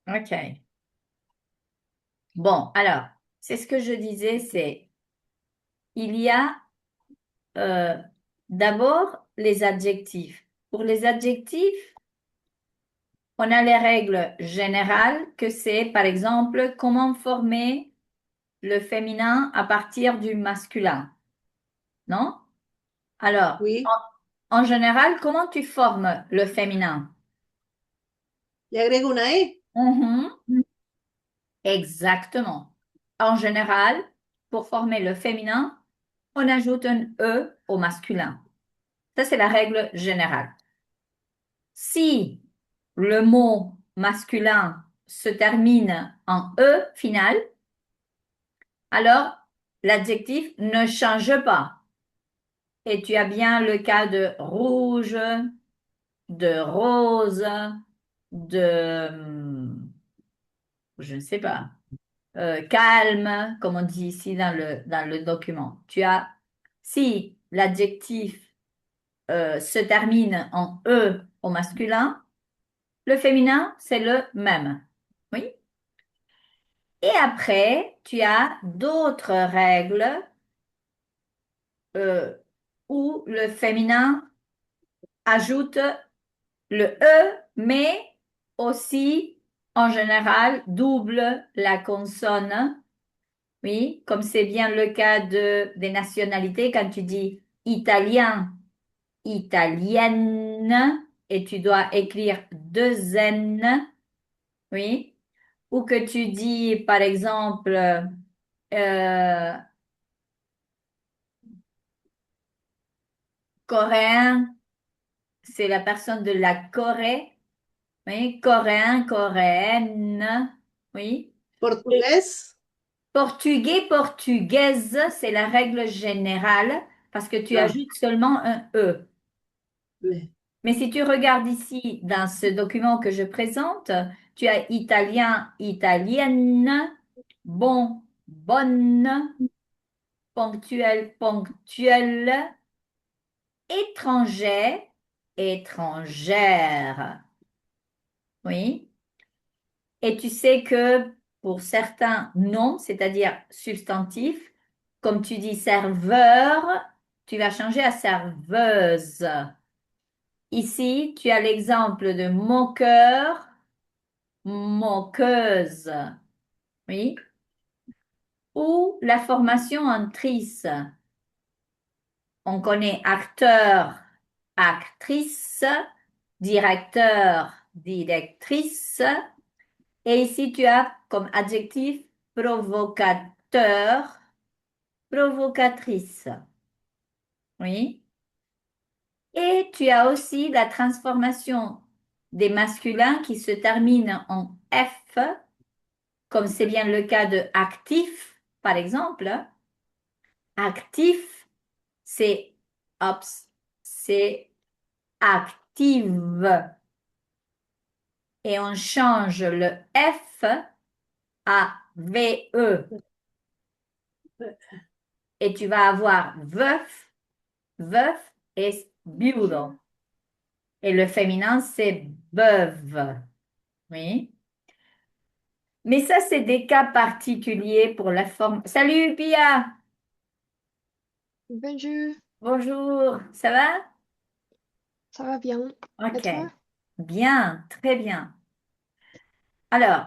Ok. Bon, alors, c'est ce que je disais, c'est il y a euh, d'abord les adjectifs. Pour les adjectifs, on a les règles générales que c'est, par exemple, comment former le féminin à partir du masculin, non? Alors, Oui, en général, comment tu formes le féminin? le agrego una E. Mhm, exactement. En général, pour former le féminin, on ajoute un E au masculin. Ça, c'est la règle générale. Si le mot masculin se termine en E final, alors l'adjectif ne change pas. Et tu as bien le cas de rouge, de rose, de, je ne sais pas, calme, comme on dit ici dans le document. Tu as, si l'adjectif se termine en E au masculin, le féminin, c'est le même. Oui. Et après, tu as d'autres règles euh, où le féminin ajoute le E, mais aussi, en général, double la consonne. Oui, comme c'est bien le cas des nationalités, quand tu dis italien, italienne, et tu dois écrire deux N, oui, ou que tu dis, par exemple, coréen, c'est la personne de la Corée, oui, coréen, coréenne, oui. Et Portugués. portugais, portugaise, c'est la règle générale parce que tu Ah, ajoutes seulement un E. le- Mais si tu regardes ici dans ce document que je présente, tu as italien, italienne, bon, bonne, ponctuel, ponctuelle, étranger, étrangère. Oui. Et tu sais que pour certains noms, c'est-à-dire substantifs, comme tu dis serveur, tu vas changer à serveuse. Ici, tu as l'exemple de moqueur, moqueuse. Oui. Ou la formation en trice. On connaît acteur, actrice, directeur, directrice. Et ici, tu as comme adjectif provocateur, provocatrice. Oui. Et tu as aussi la transformation des masculins qui se terminent en F, comme c'est bien le cas de actif, par exemple. Actif, c'est ops, c'est active. Et on change le F à VE. Et tu vas avoir veuf, veuf et viudo. Et le féminin, c'est veuve. Oui. Mais ça, c'est des cas particuliers pour la forme. Salut, Pia. Bonjour, Bonjour. Ça va? ça va bien? Et Ok. toi? Bien, très bien. Alors,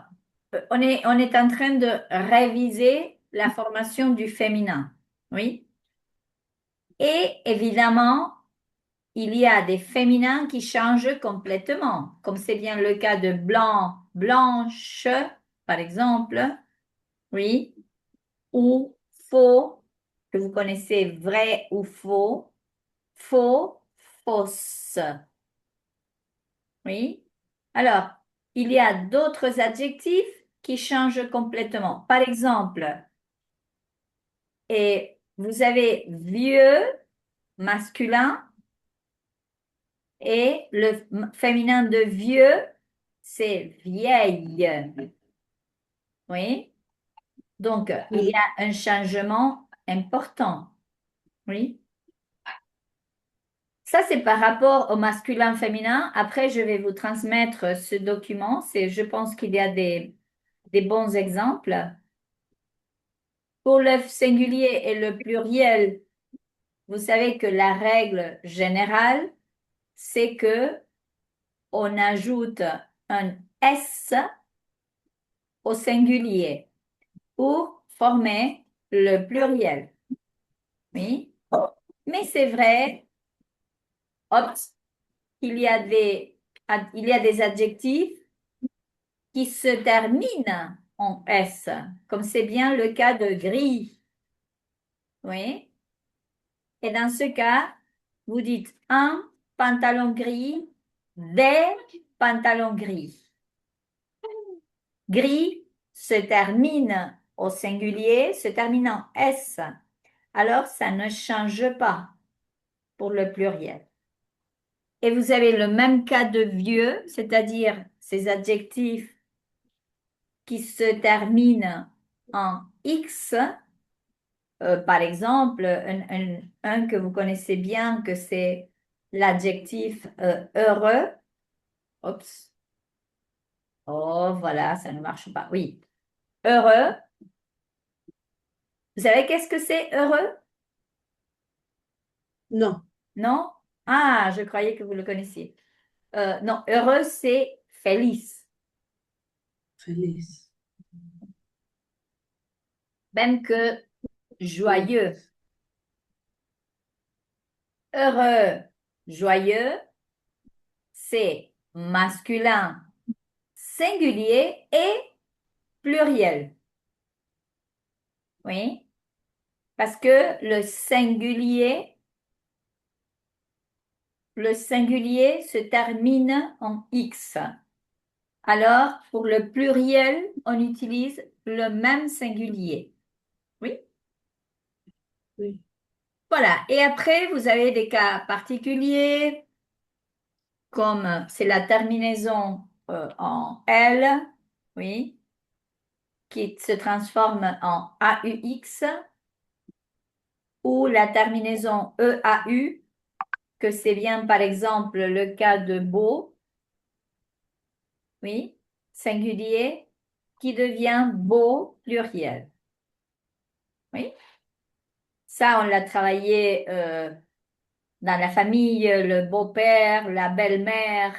on est en train de réviser la formation du féminin. Oui. Et évidemment, il y a des féminins qui changent complètement, comme c'est bien le cas de blanc, blanche, par exemple. Oui. Ou faux, que vous connaissez vrai ou faux, faux, fausse. Oui. Alors, il y a d'autres adjectifs qui changent complètement. Par exemple, et vous avez vieux masculin et le féminin de vieux, c'est vieille. Oui. Donc, il y oui. a un changement important. Oui. Ça, c'est par rapport au masculin féminin. Après, je vais vous transmettre ce document. Je pense qu'il y a des bons exemples. Pour le singulier et le pluriel, vous savez que la règle générale, c'est que on ajoute un S au singulier pour former le pluriel. Oui. Mais c'est vrai, oups, il y a des adjectifs qui se terminent en S, comme c'est bien le cas de gris. Oui. Et dans ce cas, vous dites un pantalon gris, des pantalons gris. Gris se termine au singulier, se termine en S. Alors, ça ne change pas pour le pluriel. Et vous avez le même cas de vieux, c'est-à-dire ces adjectifs qui se terminent en X. Par exemple, un que vous connaissez bien, que c'est l'adjectif heureux. Oups. Oh, voilà, ça ne marche pas. Oui. Heureux. Vous savez qu'est-ce que c'est heureux? No, Non? Ah, je croyais que vous le connaissiez. Non, heureux, c'est feliz. feliz. Même que joyeux. Heureux, joyeux, c'est masculin, singulier et pluriel. Oui, parce que le singulier se termine en X. Alors, pour le pluriel, on utilise le même singulier. Oui, Oui. voilà. Et après, vous avez des cas particuliers, comme c'est la terminaison en L, oui, qui se transforme en AUX, ou la terminaison EAU, que c'est bien par exemple le cas de beau, oui, singulier, qui devient beau pluriel. Oui, ça on l'a travaillé dans la famille, le beau-père, la belle-mère.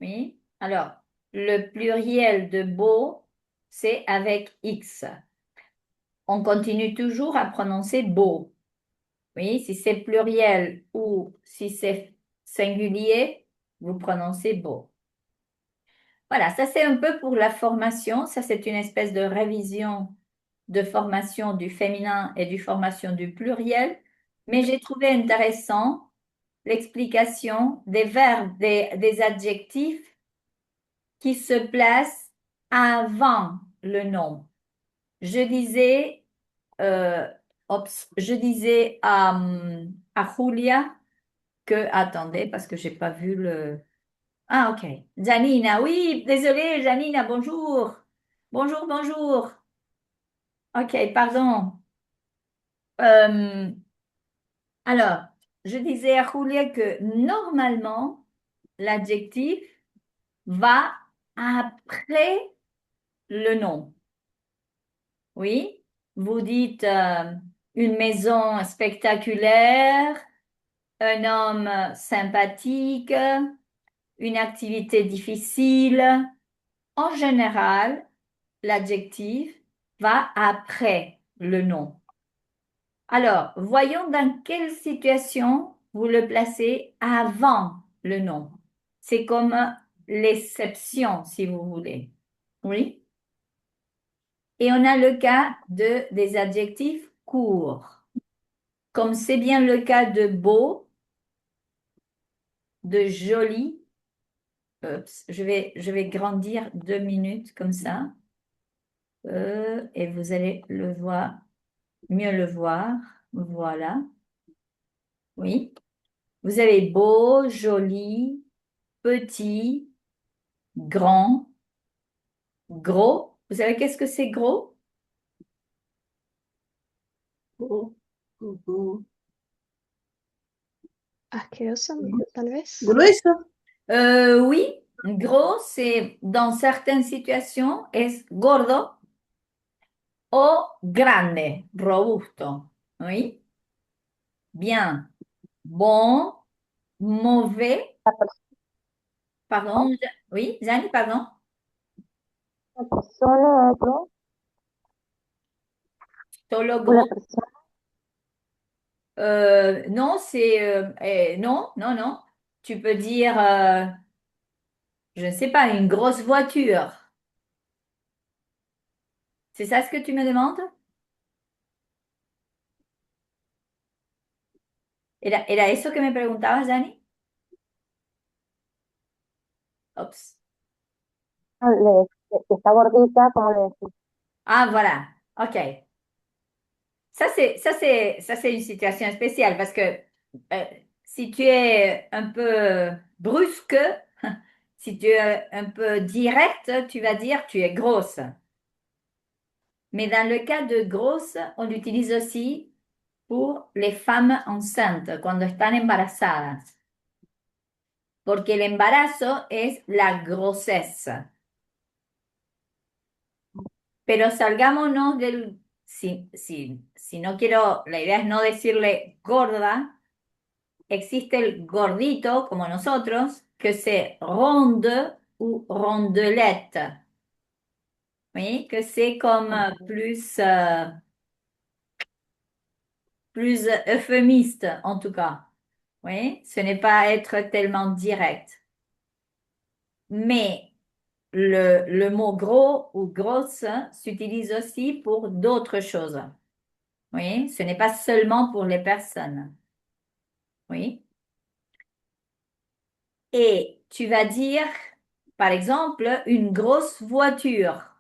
Oui, alors le pluriel de beau, c'est avec X. On continue toujours à prononcer beau. Oui, si c'est pluriel ou si c'est singulier, vous prononcez beau. Voilà, ça c'est un peu pour la formation. Ça c'est une espèce de révision de formation du féminin et du formation du pluriel. Mais j'ai trouvé intéressant l'explication des verbes, des adjectifs qui se placent avant le nom. Je disais, euh, je disais à Julia que, attendez, parce que j'ai pas vu le... Ah, ok. Janina, oui, désolée, Janina, bonjour. Bonjour, bonjour. Ok, pardon. Euh, alors, je disais à Julia que normalement, l'adjectif va après le nom. Oui, vous dites une maison spectaculaire, un homme sympathique, une activité difficile. En général, l'adjectif va après le nom. Alors, voyons dans quelle situation vous le placez avant le nom. C'est comme l'exception, si vous voulez. Oui. Et on a le cas des adjectifs courts. Comme c'est bien le cas de beau, de joli. Oups, je vais grandir 2 minutes comme ça. Et vous allez le voir, mieux le voir. Voilà. Oui. Vous avez beau, joli, petit, grand, gros. Vous savez qu'est-ce que c'est gros? Oh, oh, oh. Asqueroso, tal vez. Grueso. Oui, gros, c'est dans certaines situations, es gordo o grande, robusto. Oui, bien. Bon, mauvais, La persona, pardon. Oui, Jani, pardon. la persona es gros Solo o la gros. persona, Non, non, non, non. Tu peux dire, je ne sais pas, une grosse voiture. C'est ça ce que tu me demandes? ¿Era eso que me preguntabas, Jani? Ops. que está gordita, como le decís. Ah, voilà. OK. Ça, c'est une situation spéciale parce que si tu es un peu brusque, si tu es un peu direct, tu vas dire tu es grosse. Mais dans le cas de grosse, on l'utilise aussi pour les femmes enceintes, cuando están embarazadas. Porque el embarazo es la grossesse. Pero salgámonos del, si no quiero, la idea es no decirle gorda, existe el gordito, como nosotros, que c'est ronde ou rondelette. Oui, que c'est comme plus euphémiste, en tout cas. Oui, ce n'est pas être tellement direct. Mais le mot gros ou grosse s'utilise aussi pour d'autres choses. Oui, ce n'est pas seulement pour les personnes. Oui. Et tu vas dire, par exemple, une grosse voiture,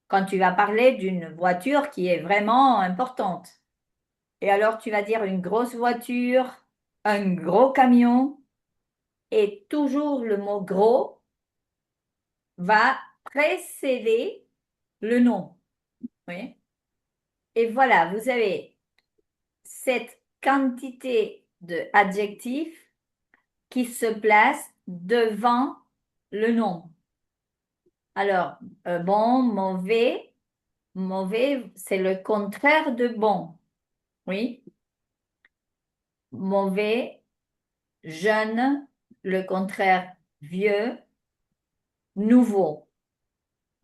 quand tu vas parler d'une voiture qui est vraiment importante. Et alors, tu vas dire une grosse voiture, un gros camion, et toujours le mot gros va précéder le nom. Oui. Et voilà, vous avez cette quantité d'adjectifs qui se place devant le nom. Alors, bon, mauvais, mauvais, c'est le contraire de bon. Oui. Mauvais, jeune, le contraire vieux, nouveau.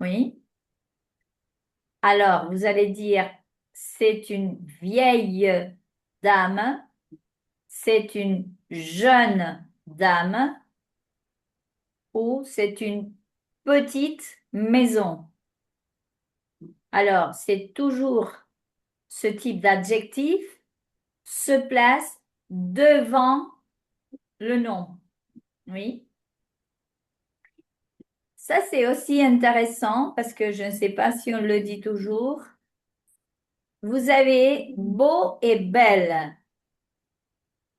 Oui. Alors, vous allez dire, c'est une vieille dame, c'est une jeune dame ou c'est une petite maison. Alors, c'est toujours ce type d'adjectif se place devant le nom. Oui. Ça, c'est aussi intéressant parce que je ne sais pas si on le dit toujours. Vous avez beau et belle.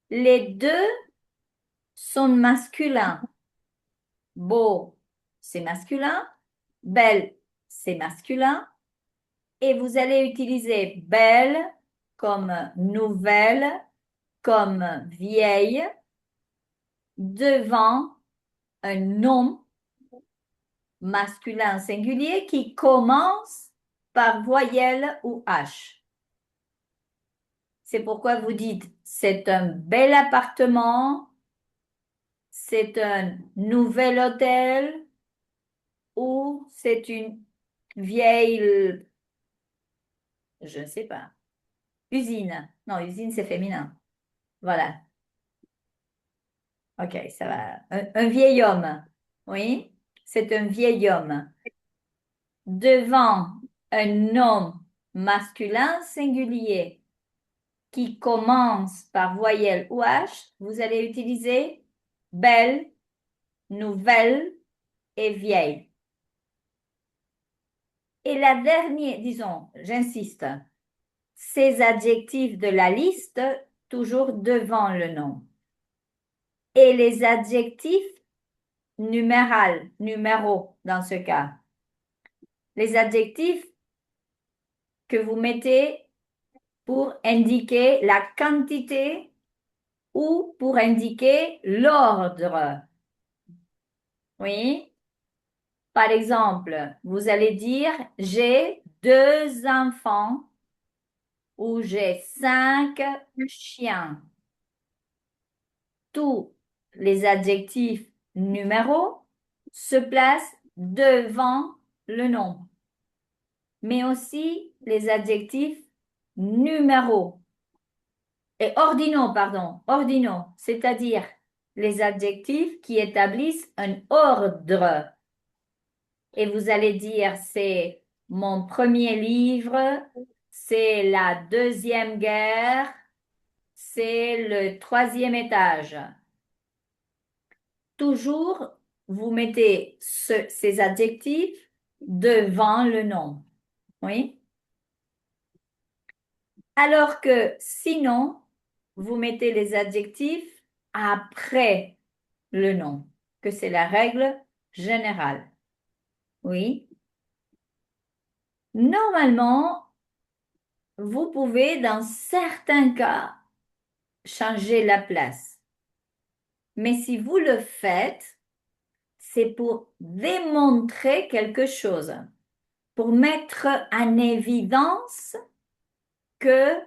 Les deux sont masculins. Beau, c'est masculin. Belle, c'est masculin. Et vous allez utiliser belle comme nouvelle, comme vieille, devant un nom masculin singulier qui commence par voyelle ou H. C'est pourquoi vous dites c'est un bel appartement, c'est un nouvel hôtel ou c'est une vieille, je ne sais pas, usine. Non, usine c'est féminin. Voilà. Ok, ça va. Un vieil homme. Oui, c'est un vieil homme. Devant un nom masculin singulier qui commence par voyelle ou H, vous allez utiliser belle, nouvelle et vieille. Et la dernière, disons, j'insiste, ces adjectifs de la liste, toujours devant le nom. Et les adjectifs numéros dans ce cas. Les adjectifs que vous mettez pour indiquer la quantité ou pour indiquer l'ordre. Oui. Par exemple, vous allez dire j'ai 2 enfants ou j'ai 5 chiens. Tous les adjectifs numéros se placent devant le nom, mais aussi les adjectifs numéros et ordinaux, pardon, ordinaux, c'est-à-dire les adjectifs qui établissent un ordre. Et vous allez dire, c'est mon premier livre, c'est la deuxième guerre, c'est le troisième étage. Toujours, vous mettez ces adjectifs devant le nom. Oui? Alors que sinon, vous mettez les adjectifs après le nom, que c'est la règle générale. Oui? Normalement, vous pouvez, dans certains cas, changer la place. Mais si vous le faites, c'est pour démontrer quelque chose, pour mettre en évidence que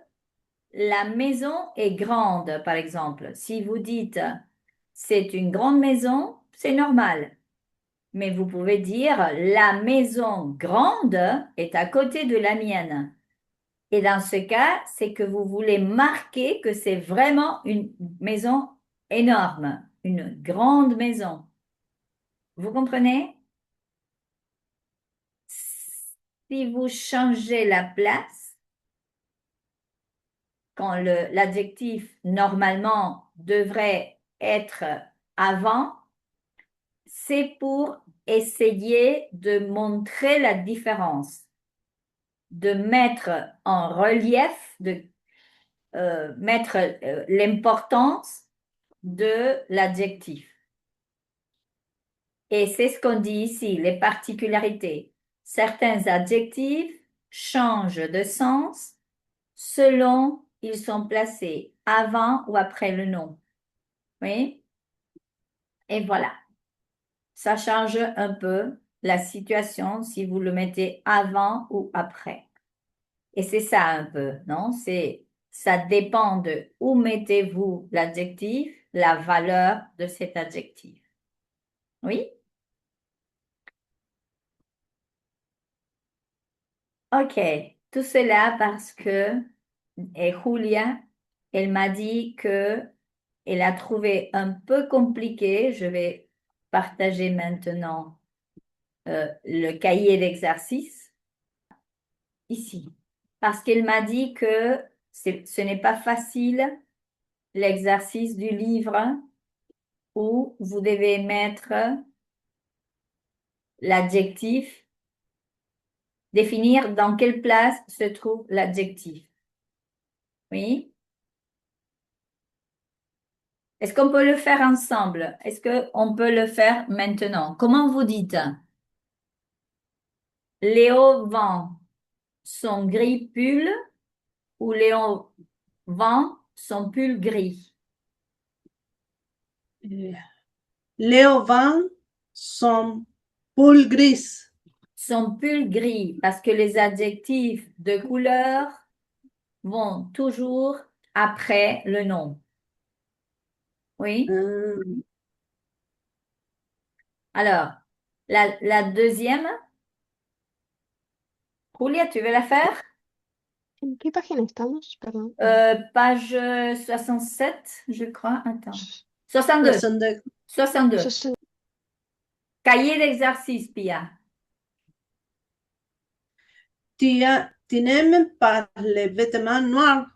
la maison est grande, par exemple. Si vous dites c'est une grande maison, c'est normal. Mais vous pouvez dire la maison grande est à côté de la mienne. Et dans ce cas, c'est que vous voulez marquer que c'est vraiment une maison énorme, une grande maison. Vous comprenez? Si vous changez la place, quand l'adjectif normalement devrait être avant, c'est pour essayer de montrer la différence, de mettre en relief, de mettre l'importance de l'adjectif. Et c'est ce qu'on dit ici, les particularités. Certains adjectifs changent de sens selon ils sont placés avant ou après le nom. Oui? Et voilà. Ça change un peu la situation si vous le mettez avant ou après. Et c'est ça un peu, non? Ça dépend de où mettez-vous l'adjectif, la valeur de cet adjectif. Oui? OK. Tout cela parce que Julia, elle m'a dit que elle a trouvé un peu compliqué. Je vais partager maintenant le cahier d'exercice ici. Parce qu'elle m'a dit que ce n'est pas facile l'exercice du livre où vous devez mettre l'adjectif, définir dans quelle place se trouve l'adjectif. Oui? Est-ce qu'on peut le faire ensemble? Est-ce qu'on peut le faire maintenant? Comment vous dites? Léo vend son gris pull ou Léo vend son pull gris? Léo vend son pull gris. Son pull gris, parce que les adjectifs de couleur vont toujours après le nom. Oui? Alors, la deuxième, Julia, tu veux la faire? ¿En qué página estamos? Perdón. Page 67, je crois. Attends. 62. 62. 62. 60. Cahier d'exercice, Pia. Tu n'aimes pas les vêtements noirs.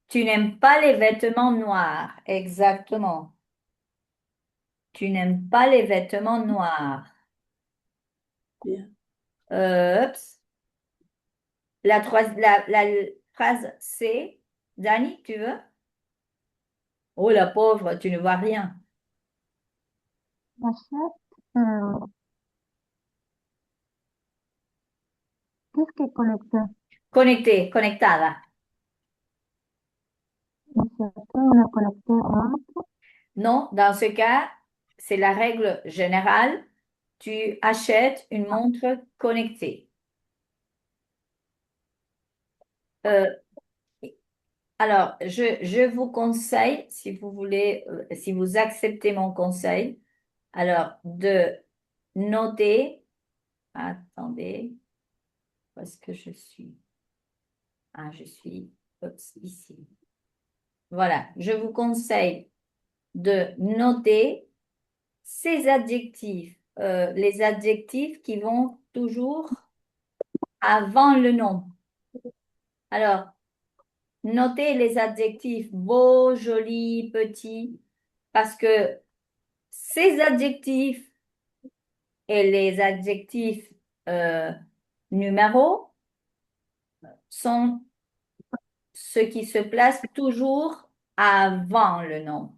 Tu n'aimes pas les vêtements noirs. Exactement. Tu n'aimes pas les vêtements noirs. Bien. Oups. La phrase C. Dani, tu veux? Oh, la pauvre, tu ne vois rien. Qu'est-ce que connecté? Connecté, conectada. Dice, ¿qué una conexión auto. Non, dans ce cas, c'est la règle générale. Tu achètes une montre connectée. Euh, alors, je vous conseille, si vous voulez, si vous acceptez mon conseil, alors de noter, attendez, où est-ce que je suis? Ah, je suis ici. Voilà, je vous conseille de noter ces adjectifs, les adjectifs qui vont toujours avant le nom. Alors, notez les adjectifs beau, joli, petit, parce que ces adjectifs et les adjectifs numéros sont ceux qui se placent toujours avant le nom.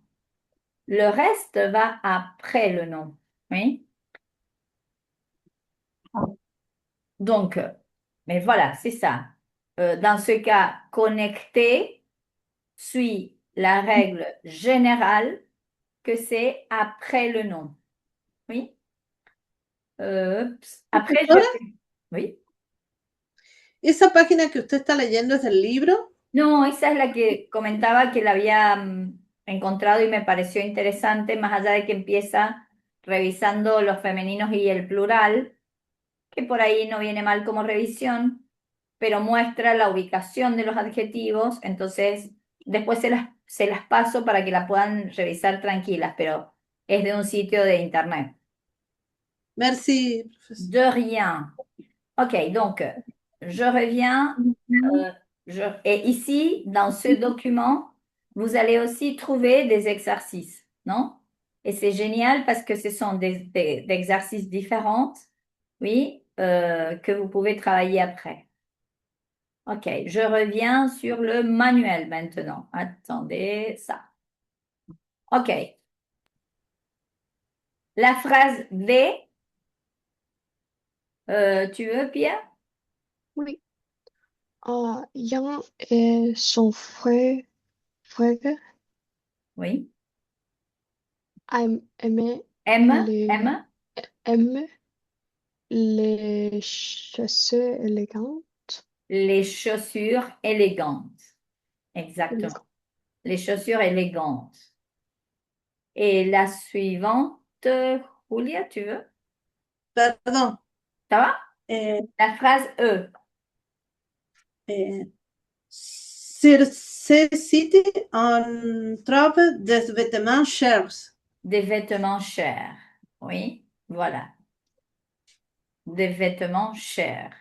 Le reste va après le nom. Oui. Donc, mais voilà, c'est ça. Dans ce cas, connecter suit la règle générale que c'est après le nom. Oui. Après, je... Profesora, Oui. ¿esa página que usted está leyendo es del libro? No, esa es la que comentaba que la había encontrado y me pareció interesante, más allá de que empieza revisando los femeninos y el plural, que por ahí no viene mal como revisión, pero muestra la ubicación de los adjetivos, entonces después se las paso para que la puedan revisar tranquilas, pero es de un sitio de internet. Merci, profesor. De rien. Ok, donc je reviens. Et ici, dans ce document, vous allez aussi trouver des exercices, non? Et c'est génial parce que ce sont des exercices différents, oui, que vous pouvez travailler après. Ok, je reviens sur le manuel maintenant. Attendez, ça. Ok. La phrase V, tu veux, Pierre? Oui. Yang et son frère Oui. aimaient M, les, M, aiment les chaussures élégantes. les chaussures élégantes. Exactement. Les chaussures élégantes. Et la suivante, Julia, tu veux? Perdón. Ça va? Eh, La phrase E, City on trouve des vêtements chers. des vêtements chers. Oui, voilà. Des vêtements chers.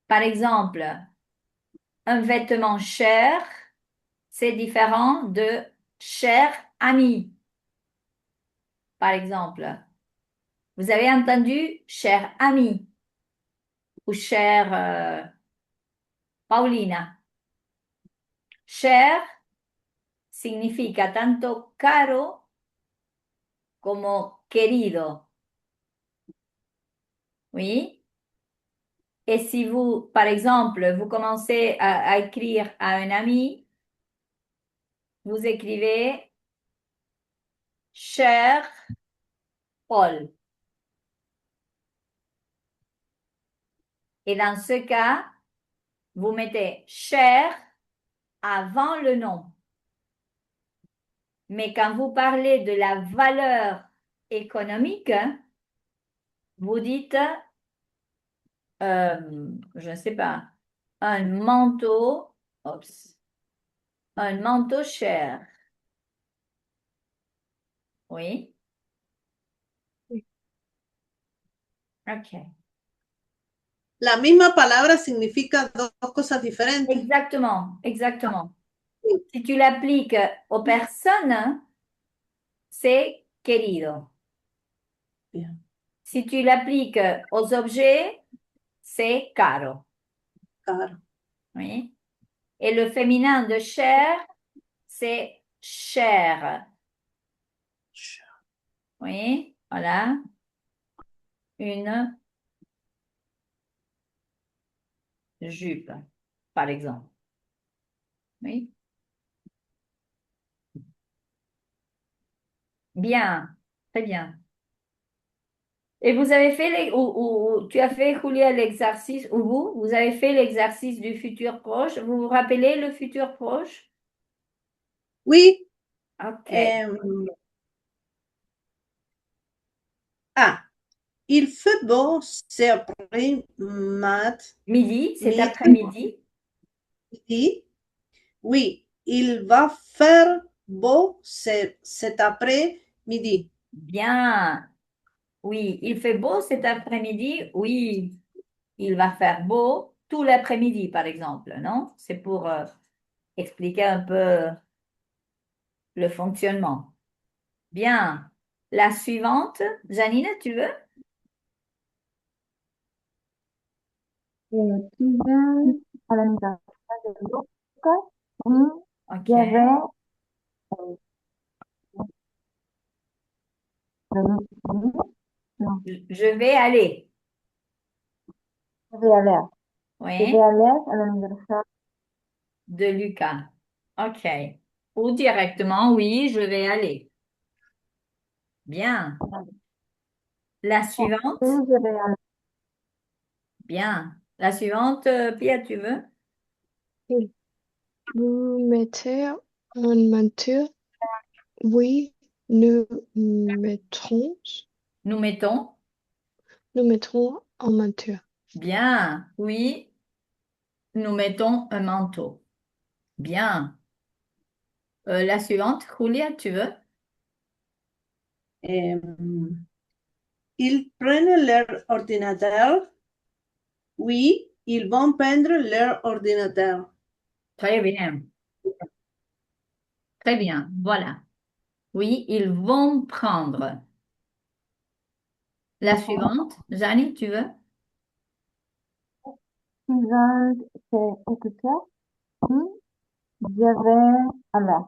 Par exemple, un vêtement cher, c'est différent de cher ami. Par exemple, vous avez entendu cher ami ou cher Paulina. Cher significa tanto caro como querido. Oui. Et si vous, par exemple, vous commencez à écrire à un ami, vous écrivez cher Paul. Et dans ce cas, vous mettez cher avant le nom. Mais quand vous parlez de la valeur économique, vous dites, je ne sais pas, un manteau, un manteau cher. Oui. Oui. Ok. La misma palabra significa dos cosas diferentes. Exactement, exactement. Si tu l'appliques aux personnes, c'est querido. Bien. Si tu l'appliques aux objets, c'est caro. Caro. Oui. Et le féminin de cher, c'est cher. Oui, voilà. Une jupe, par exemple. Oui. Bien, très bien. Et vous avez fait ou tu as fait, Julia, l'exercice, ou vous avez fait l'exercice du futur proche. Vous vous rappelez le futur proche? Oui. Ok. Ah, il fait beau cet après-midi. Midi, cet après-midi. Oui, il va faire beau cet après-midi. Bien. Oui, il fait beau cet après-midi. Oui, il va faire beau tout l'après-midi, par exemple, non? C'est pour expliquer un peu le fonctionnement. Bien. La suivante, Janine, tu veux? Tu viens à l'anniversaire de Lucas? Oui, Ok. je vais, euh, venir. Non, Je vais aller. je vais aller. Je vais Oui, aller à l'anniversaire. de Lucas. Ok. Ou directement, oui, je vais aller. Bien. La Oui, suivante. je vais aller. Bien. La suivante, Pia, tu veux? Oui. Vous mettez un manteau? Oui, mettrons, Nous mettons. nous mettrons un manteau. Bien. Oui, nous mettons un manteau. Bien. La suivante, Julia, tu veux? Ils prennent leur ordinateur. Oui, ils vont prendre leur ordinateur. Très bien. Très bien. Voilà. Oui, ils vont prendre. La suivante, Janie, tu veux? Tu viens s'écouter? Oui, je vais aller. Non,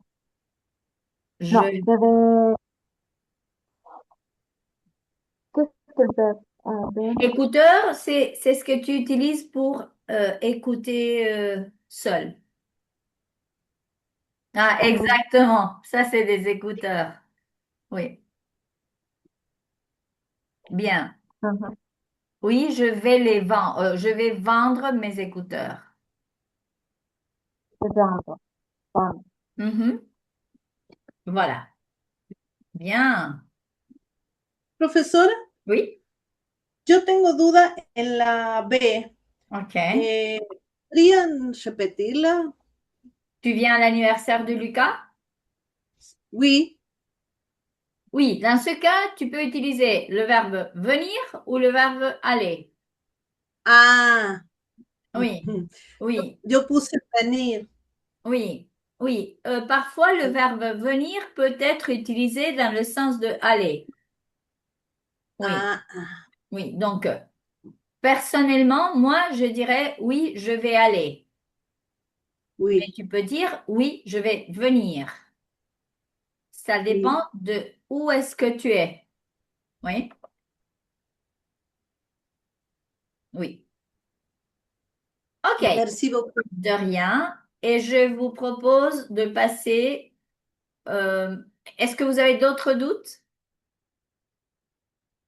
Je je vais, qu'est-ce que je vais faire? Écouteur, c'est ce que tu utilises pour écouter seul. Ah, exactement. Ça, c'est des écouteurs. Oui. Bien. Mhm. Oui, je vais les vendre. Je vais vendre mes écouteurs. Je vais aller. Bon. Mhm. Voilà. Bien. Profesora, Oui. yo tengo duda en la B. OK. ¿Podrían repetirla? Tu viens à l'anniversaire de Lucas? Oui. Oui. Dans ce cas, tu peux utiliser le verbe venir ou le verbe aller. Ah, Oui. Oui. yo puse venir. Oui, oui. Parfois, le verbe venir peut être utilisé dans le sens de aller. Oui, Ah, oui. Donc, personnellement, moi, je dirais oui, je vais aller. Mais oui, tu peux dire oui, je vais venir. Ça dépend oui. de où est-ce que tu es. Oui, oui. OK, Merci beaucoup. de rien. Et je vous propose de passer. euh, Est-ce que vous avez d'autres doutes?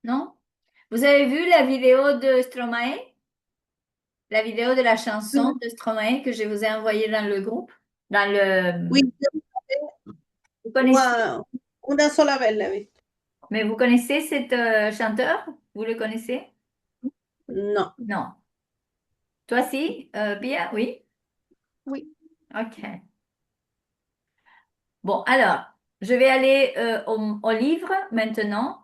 Non? Vous avez vu la vidéo de Stromae? La vidéo de la chanson de Stromae que je vous ai envoyée dans le groupe, dans le... Oui, Vous connaissez, una sola vez la he visto. mais vous connaissez cet chanteur? Vous le connaissez? No. Non. Toi si, Pia? Oui? Oui, OK. Bon, alors, je vais aller au livre maintenant.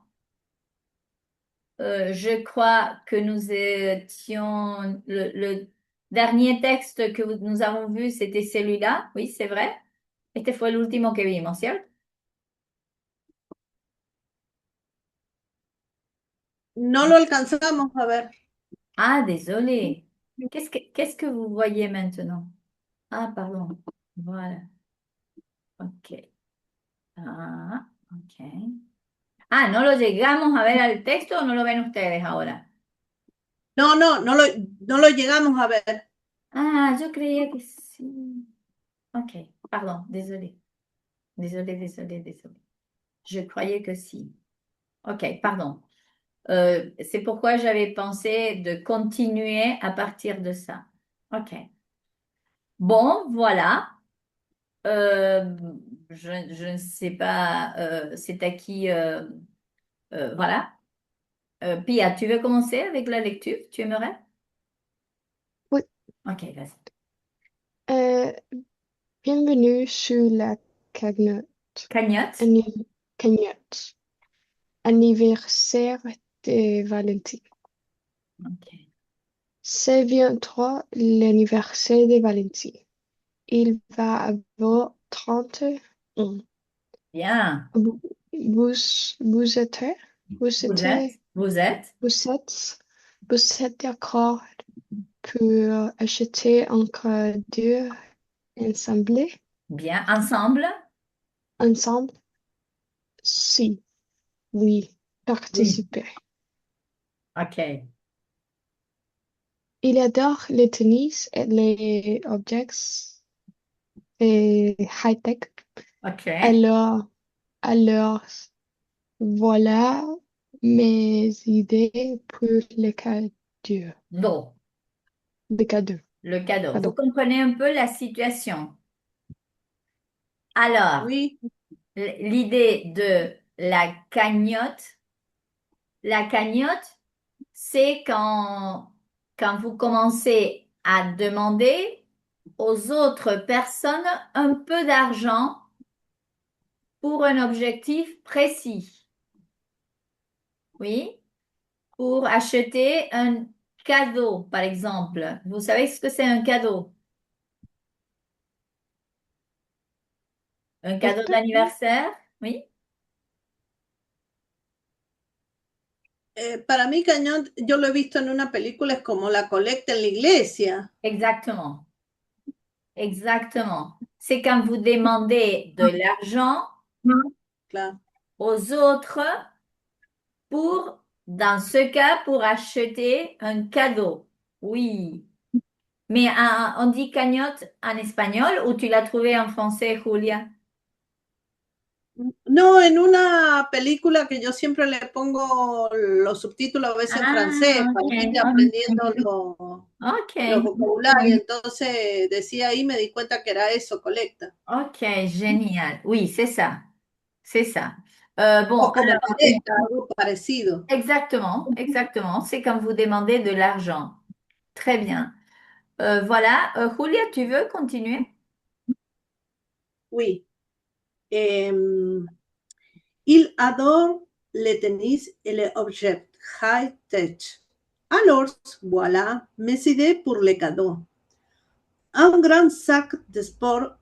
Je crois que nous étions... Le dernier texte que nous avons vu, c'était celui-là. Oui, c'est vrai. Este fue el último que vimos, ¿cierto? No lo alcanzamos a ver. Ah, désolé. Qu'est-ce que vous voyez maintenant? Ah, pardon. Voilà. Ok. Ah, ok. Ah, ¿no lo llegamos a ver al texto o no lo ven ustedes ahora? No lo llegamos a ver. Ah, yo creía que sí. Ok, pardon, désolé. Désolé, désolé, désolé. Je croyais que si. OK, pardon. C'est pourquoi j'avais pensé de continuer à partir de ça. OK. Bon, voilà. Euh, je ne sais pas, c'est à qui. Voilà. Pia, tu veux commencer avec la lecture? Tu aimerais? Oui. OK, vas-y. Euh, Bienvenue sur la cagnotte. Cagnotte. Cagnotte. Anniversaire de Valentine. OK. C'est bientôt l'anniversaire de Valentine. Il va avoir 30 ans. Bien. Vous, vous, vous êtes, vous Vous êtes, êtes? Vous êtes? vous êtes, vous êtes d'accord pour acheter un cadeau ensemble? Bien. Ensemble? Ensemble? Si, oui, Oui. participer. OK. Il adore le tennis et les objets et high-tech. OK. Alors, voilà mes idées pour les cadeaux. Donc, Les cadeaux. le cadeau. Vous Pardon. comprenez un peu la situation. Alors, Oui, l'idée de la cagnotte, c'est quand vous commencez à demander aux autres personnes un peu d'argent pour un objectif précis. Oui, pour acheter un cadeau, par exemple. Vous savez ce que c'est un cadeau? Un cadeau d'anniversaire? Oui, para mí Cañón, yo lo he visto en una película, es como la colecta en la iglesia. exactement. Exactement. C'est quand vous demandez de l'argent Claro. aux autres pour, dans ce cas, pour acheter un cadeau. Oui. Mais on dit cagnotte en espagnol ou tu l'as trouvé en français, Julia? No, en una película que yo siempre le pongo los subtítulos a veces en francés Ah, para ok. ir aprendiendo los Ok. vocabularios. Entonces decía ahí, me di cuenta que era eso, colecta. Ok, génial. Oui, c'est ça. C'est ça. Bon, O como alors, paleta, algo parecido. exactement, exactement. C'est quand vous demandez de l'argent. Très bien. Voilà. Julia, tu veux continuer? Oui. Il adore le tennis et les objets high-tech. Alors, voilà mes idées pour les cadeaux. Un grand sac de sport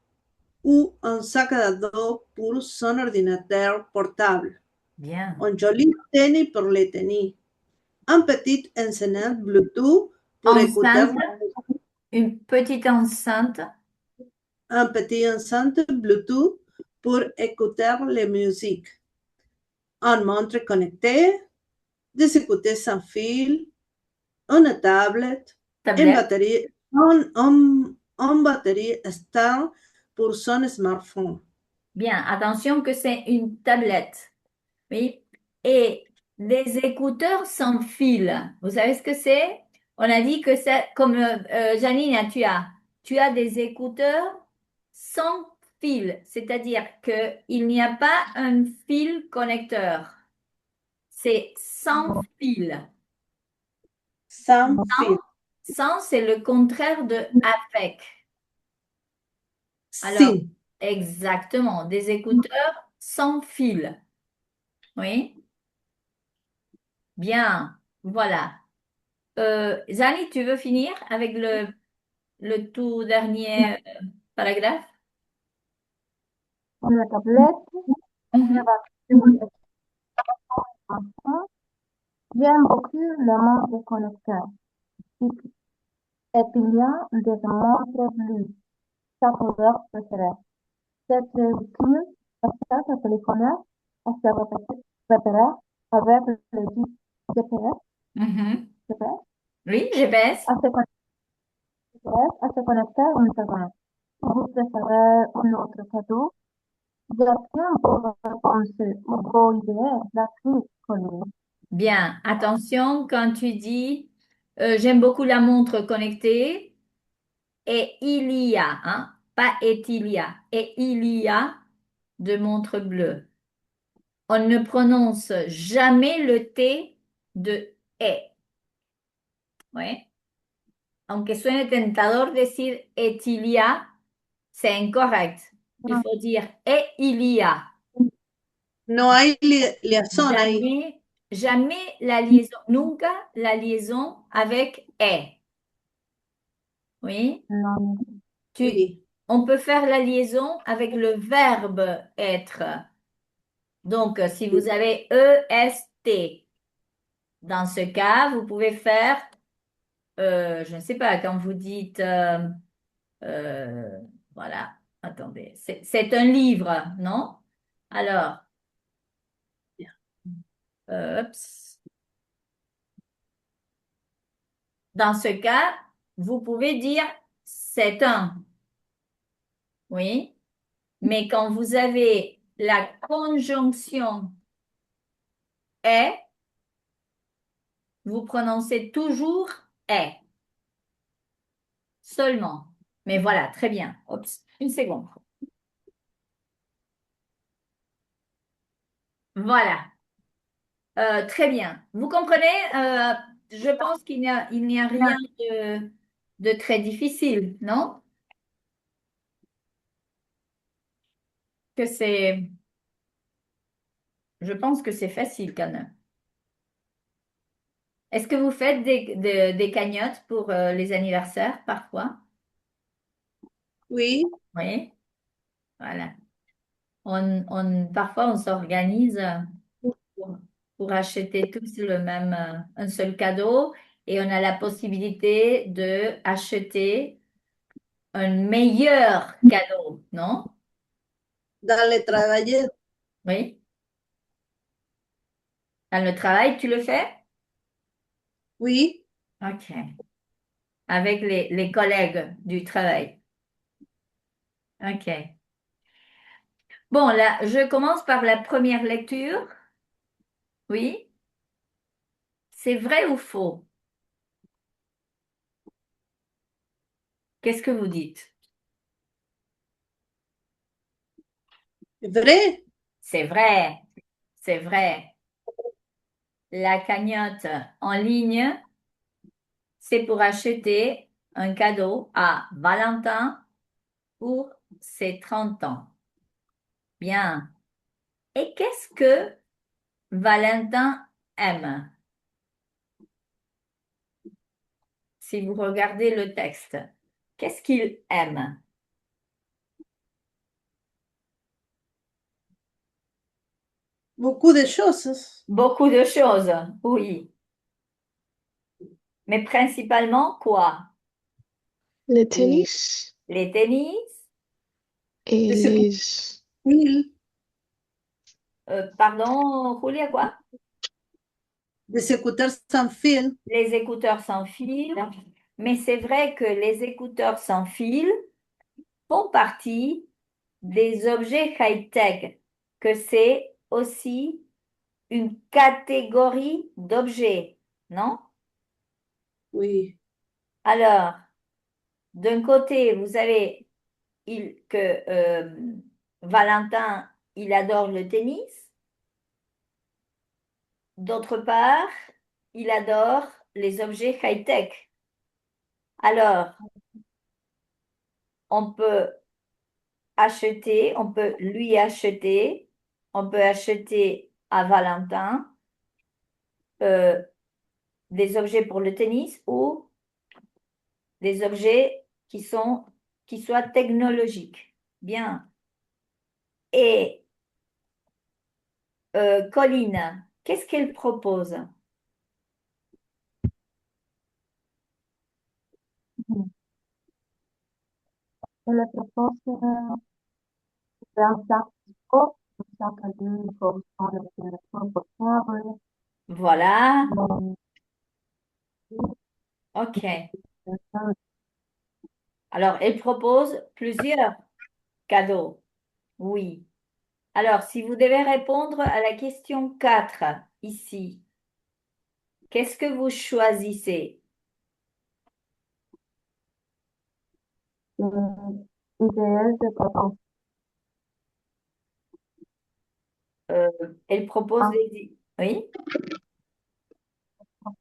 ou un sac à dos pour son ordinateur portable. Bien. Un joli tennis pour le tennis. Un petit enceinte Bluetooth pour écouter, Enceinte, une petite enceinte. un petit enceinte Bluetooth pour écouter la musique. Un montre connectée, des écouteurs sans fil, une tablette, Tablette. une batterie stable pour son smartphone. Bien. Attention que c'est une tablette. Oui. Et des écouteurs sans fil. Vous savez ce que c'est? On a dit que c'est comme Janine, tu as des écouteurs sans fil, c'est-à-dire qu'il n'y a pas un fil connecteur. C'est sans fil. Sans fil. Sans, c'est le contraire de avec. Alors, Sin. exactement, des écouteurs sans fil. Oui, bien, voilà. Zani, tu veux finir avec le tout dernier paragraphe? La tablette, je Mhm. vais j'aime beaucoup le montre connecteur. Et il y a des montres bleues, sa couleur préférée. Cette utile à ce téléphone à se repérer avec le GPS, Mhm. GPS, Oui, GPS. à se connecter à Internet. Vous préférez un autre cadeau? J'attends pour réponse au idée, la suite, Colline. Bien, attention quand tu dis j'aime beaucoup la montre connectée et il y a, hein, pas est il y a, et il y a de montres bleues. On ne prononce jamais le T de E. ¿Oui? Aunque suene tentador decir est il y a, c'est incorrect. Il faut dire et il y a. No hay liazón ahí. Jamais, jamais la liaison, nunca la liaison avec est. Oui? Non, Oui. On peut faire la liaison avec le verbe être. Donc, si vous avez EST, dans ce cas, vous pouvez faire, je ne sais pas, quand vous dites, euh, voilà, attendez, c'est un livre, non? Alors, oups. Dans ce cas, vous pouvez dire c'est un, oui, mais quand vous avez la conjonction est, vous prononcez toujours est, seulement. Mais voilà, très bien. Oups, une seconde. Voilà. Très bien. Vous comprenez? Je pense il n'y a rien de très difficile, non? Que c'est, je pense que c'est facile quand même. Est-ce que vous faites des cagnottes pour les anniversaires parfois? Oui. Oui, voilà. Parfois, on s'organise pour, pour acheter tous le même, un seul cadeau et on a la possibilité de acheter un meilleur cadeau, non? Dans le travail. Oui. Dans le travail, tu le fais? Oui. OK. Avec les collègues du travail. OK. Bon, là, je commence par la première lecture. Oui. C'est vrai ou faux? Qu'est-ce que vous dites? Vrai. C'est vrai. C'est vrai. La cagnotte en ligne, c'est pour acheter un cadeau à Valentin pour ses 30 ans. Bien. Et qu'est-ce que Valentin aime? Si vous regardez le texte, qu'est-ce qu'il aime? Beaucoup de choses. Beaucoup de choses, oui. Mais principalement quoi? Le tennis Les tennis, et De ce les... fil. pardon, Julia, quoi? Des écouteurs sans fil. Les écouteurs sans fil. Mais c'est vrai que les écouteurs sans fil font partie des objets high-tech, que c'est aussi une catégorie d'objets, non? Oui. Alors, d'un côté, vous avez que Valentin, il adore le tennis. D'autre part, il adore les objets high-tech. Alors, on peut on peut lui acheter, on peut acheter à Valentin euh, des objets pour le tennis ou des objets qui soient technologiques. Bien. Et Colline, qu'est-ce qu'elle propose? je le propose un sac sport, un sac à dos pour prendre le téléphone portable, Voilà. mon OK. téléphone. Alors, elle propose plusieurs cadeaux. Oui. Alors, si vous devez répondre à la question 4 ici, qu'est-ce que vous choisissez? Idéal de vacances. Euh, Elle propose Ah, les... Oui,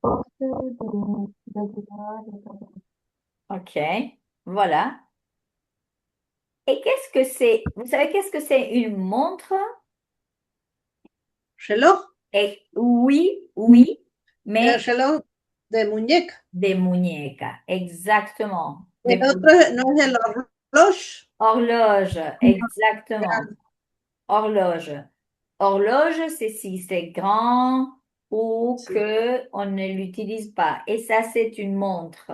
poste de idéal de vacances. ok, voilà. Et qu'est-ce que c'est? Vous savez qu'est-ce que c'est une montre? Reloj, Et oui, oui, el mais reloj de muñeca. des muñecas, exactement. El Des otro no es el reloj. horloges, exactement. Horloge. Horloge, c'est si c'est grand ou Sí. que on ne l'utilise pas. Et ça, c'est une montre.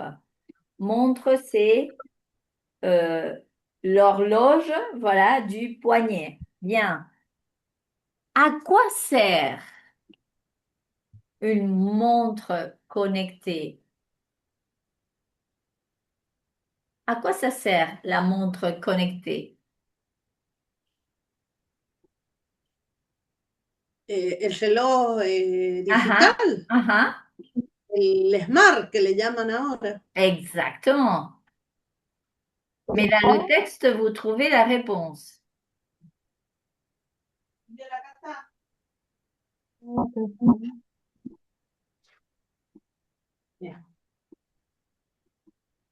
Montre, c'est euh, l'horloge, voilà, du poignet. Bien. À quoi sert une montre connectée? À quoi ça sert la montre connectée? El reloj Ah ah, digital, ah ah, el smart que le llaman ahora. exactement. Mais dans le Pourquoi? texte, vous trouvez la réponse. Bien.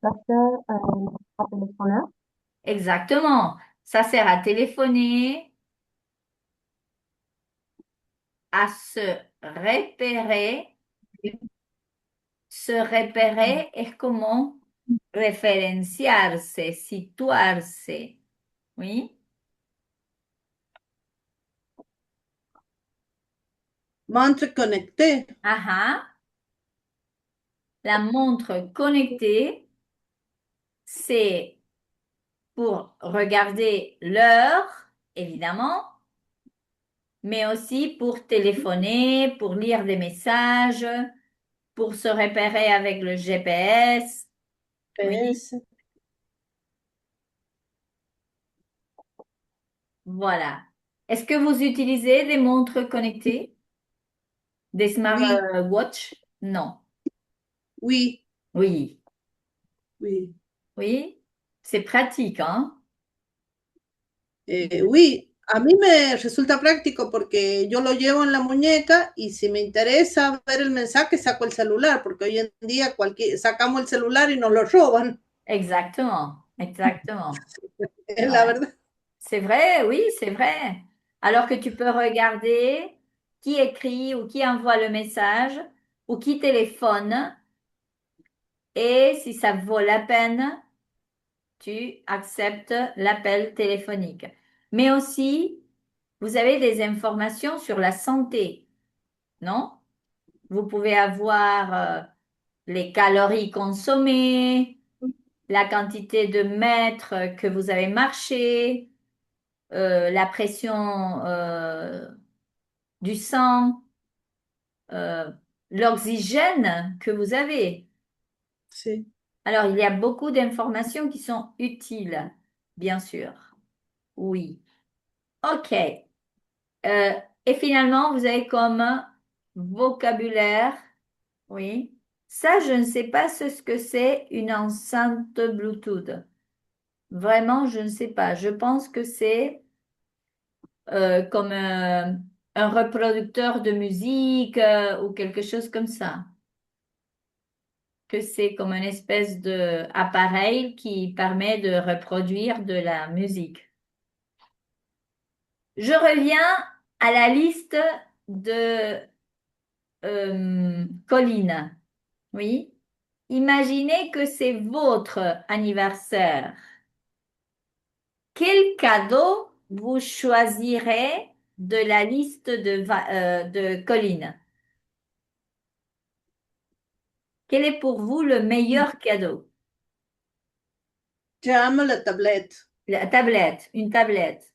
Ça sert à téléphoner, Exactement. Ça sert à téléphoner, à se repérer. Se repérer es como referenciarse, situarse. ¿Oui? Montre connectée. Ajá. La montre connectée, c'est pour regarder l'heure, évidemment, mais aussi pour téléphoner, pour lire des messages, pour se repérer avec le GPS. Oui, Es, voilà. Est-ce que vous utilisez des montres connectées? Des oui, smartwatches? Non. oui, Oui, oui. oui. C'est pratique, hein? Oui, a mí me resulta práctico porque yo lo llevo en la muñeca y si me interesa ver el mensaje, saco el celular, porque hoy en día sacamos el celular y nos lo roban, Exactement, exactement. es la Ouais. verdad. C'est vrai, oui, c'est vrai. Alors que tu peux regarder qui écrit ou qui envoie le message ou qui téléphone et si ça vaut la peine, tu acceptes l'appel téléphonique. Mais aussi, vous avez des informations sur la santé, non? Vous pouvez avoir les calories consommées, la quantité de mètres que vous avez marché, la pression du sang, euh, l'oxygène que vous avez. Sí. Alors, il y a beaucoup d'informations qui sont utiles, bien sûr. Oui. OK. Et finalement, vous avez comme vocabulaire, oui. Ça, je ne sais pas ce que c'est une enceinte Bluetooth. Vraiment, je ne sais pas. Je pense que c'est comme un reproducteur de musique ou quelque chose comme ça. Que c'est comme une espèce de appareil qui permet de reproduire de la musique. Je reviens à la liste de Colline. Oui. Imaginez que c'est votre anniversaire. Quel cadeau vous choisirez de la liste de Colline? Quel est pour vous le meilleur cadeau? Yo amo la tablette. La tablette, une tablette.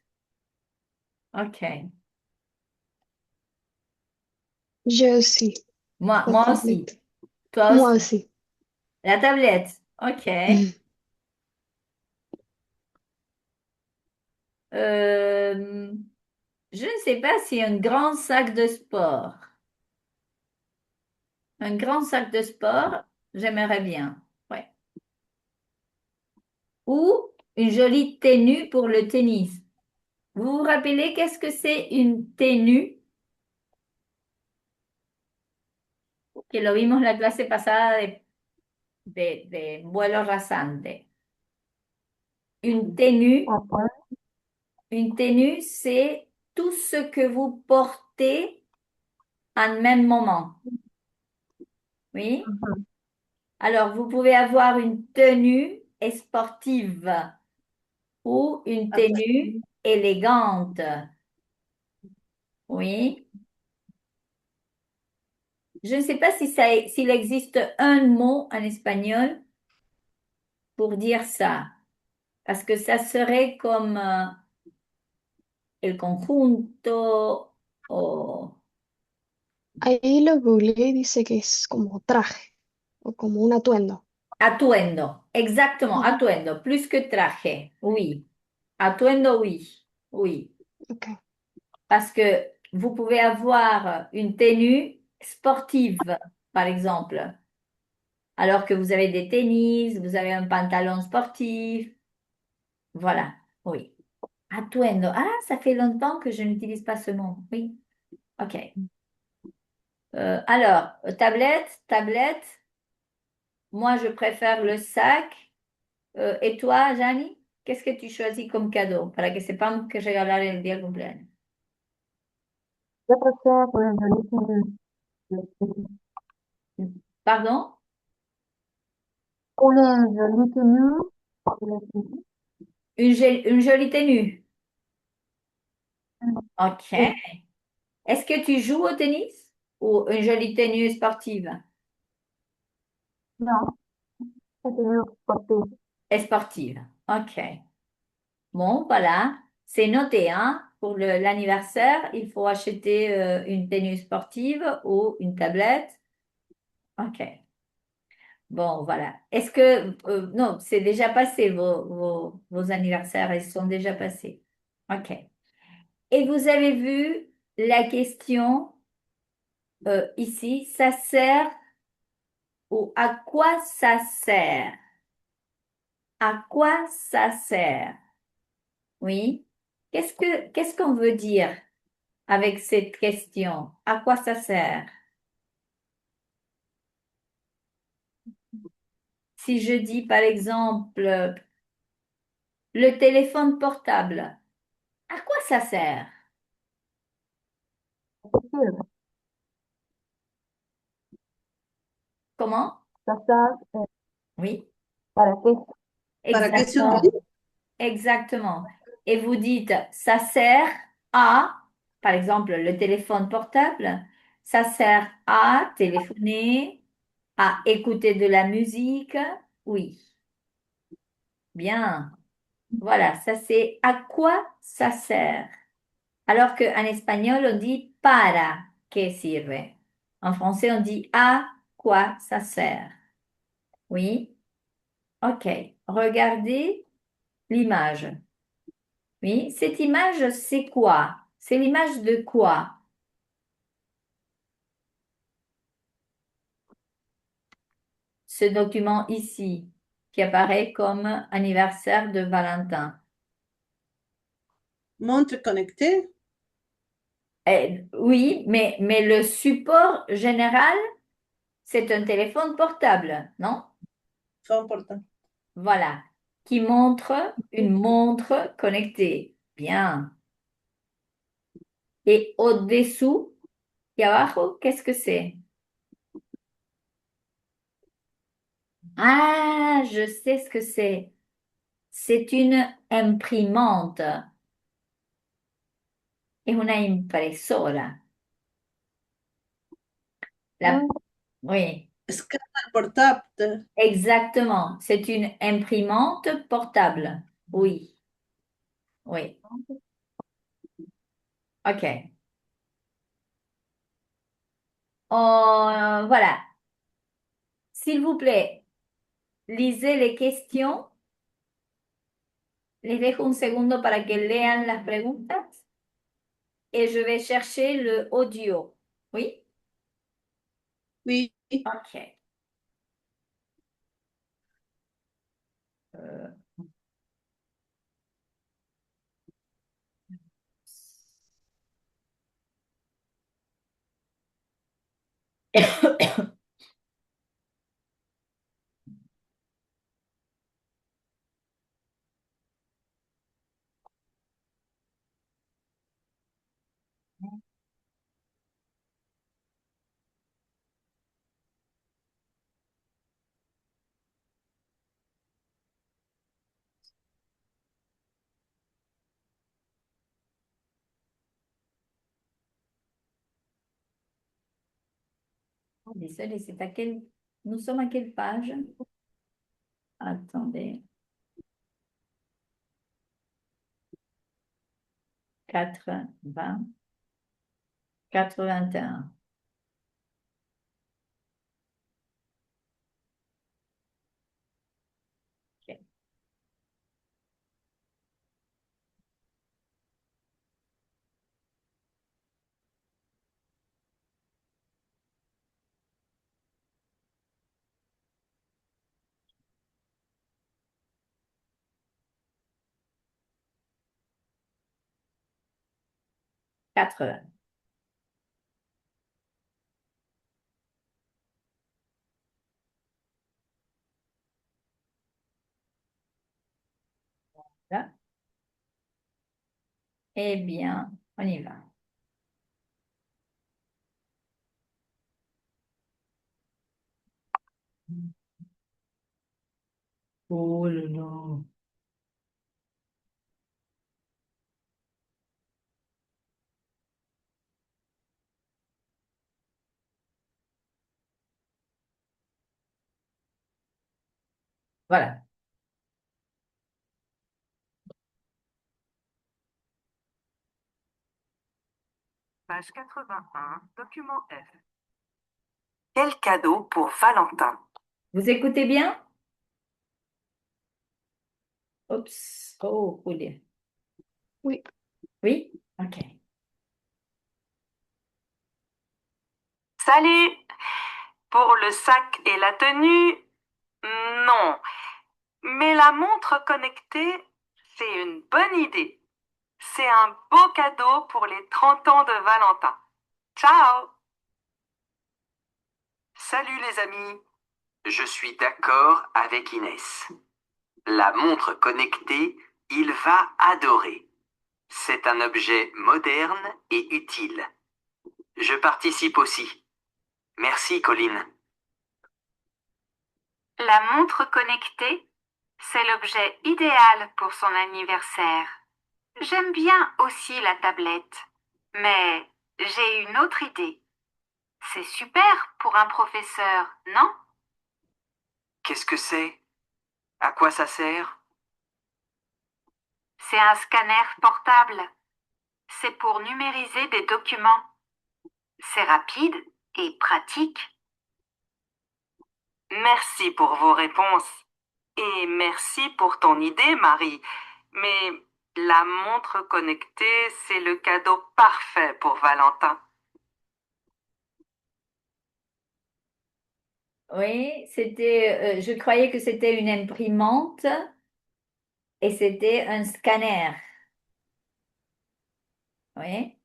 OK. Je aussi. La Moi aussi. tablette. Toi Moi aussi. aussi. La tablette. OK. Euh, Je ne sais pas si un grand sac de sport. Un grand sac de sport, j'aimerais bien. Ouais. Ou une jolie tenue pour le tennis. Vous vous rappelez qu'est-ce que c'est une tenue? Que lo vimos la clase pasada de vuelo rasante. Une tenue, Après, une tenue, c'est tout ce que vous portez en même moment. Oui? mhm, Alors, vous pouvez avoir une tenue sportive ou une tenue élégante. Oui. Je ne sais pas si s'il existe un mot en espagnol pour dire ça, parce que ça serait comme el conjunto o Ahí lo googleé y dice que es como traje o como un atuendo. atuendo. Exactement, Ujú. atuendo, plus que traje. Oui. Atuendo, oui. Oui. Ok. Parce que vous pouvez avoir une tenue sportive, par exemple, alors que vous avez des tennis, vous avez un pantalon sportif. Voilà, oui. Atuendo. Ah, ça fait longtemps que je n'utilise pas ce mot. Oui, ok. Alors, tablette. Moi, je préfère le sac. Et toi, Jani, qu'est-ce que tu choisis comme cadeau para que sepamos que regalar el día del cumpleaños? yo prefiero con el origen de Pardon? une jolie tenue pour le tennis. Une jolie tenue. Ok. Et Est-ce que tu joues au tennis ou une jolie tenue sportive? non, la tenue sportive. Sportive. Ok. Bon, voilà. C'est noté, hein? Pour l'anniversaire, il faut acheter une tenue sportive ou une tablette. Ok. Bon, voilà. Est-ce que... non, c'est déjà passé, vos anniversaires, ils sont déjà passés. Ok. Et vous avez vu la question ici, ça sert ou à quoi ça sert? À quoi ça sert? Oui. Qu'est-ce qu'on veut dire avec cette question? À quoi ça sert? Si je dis par exemple le téléphone portable, à quoi ça sert? Effectivement, Comment? ça sert Oui, para qué, ¿Para qué se exactement. utiliza? Exactement. Et vous dites, ça sert à, par exemple, le téléphone portable, ça sert à téléphoner, à écouter de la musique. Oui, bien. Voilà, ça c'est à quoi ça sert. Alors qu'en espagnol, on dit para qué sirve. En français, on dit à quoi ça sert. Oui, ok. Regardez l'image. Oui, cette image, c'est quoi? C'est l'image de quoi? Ce document ici, qui apparaît comme anniversaire de Valentin. Montre connectée, Oui, mais le support général, c'est un téléphone portable, non? fue importante. Voilà, qui montre une montre connectée. Bien. Et au-dessous et abajo, qu'est-ce que c'est? Ah, je sais ce que c'est. C'est une imprimante. Es una impresora. La, oui, Escáner portable, exactement. C'est une imprimante portable. Oui, oui. OK. Voilà. S'il vous plaît, lisez les questions. Les dejo un segundo para que lean las preguntas. et je vais chercher le audio. Oui? Oui. OK. Euh, Oh, désolé, c'est à quelle... Nous sommes à quelle page? Attendez. 80, 81. OK. Quatre-vingts. Là. Eh bien, on y va. Oh là là. Voilà. Page 81, document F. Quel cadeau pour Valentin? Vous écoutez bien? Oups. Oh, oui. Oui. Oui? OK. Salut! Pour le sac et la tenue, non. Mais la montre connectée, c'est une bonne idée. C'est un beau cadeau pour les 30 ans de Valentin. Ciao! Salut les amis! Je suis d'accord avec Inès. La montre connectée, il va adorer. C'est un objet moderne et utile. Je participe aussi. Merci, Colline. La montre connectée, c'est l'objet idéal pour son anniversaire. J'aime bien aussi la tablette, mais j'ai une autre idée. C'est super pour un professeur, non? Qu'est-ce que c'est? À quoi ça sert? C'est un scanner portable. C'est pour numériser des documents. C'est rapide et pratique. Merci pour vos réponses. Et merci pour ton idée, Marie. Mais la montre connectée, c'est le cadeau parfait pour Valentin. Oui, c'était, je croyais que c'était une imprimante et c'était un scanner. Oui.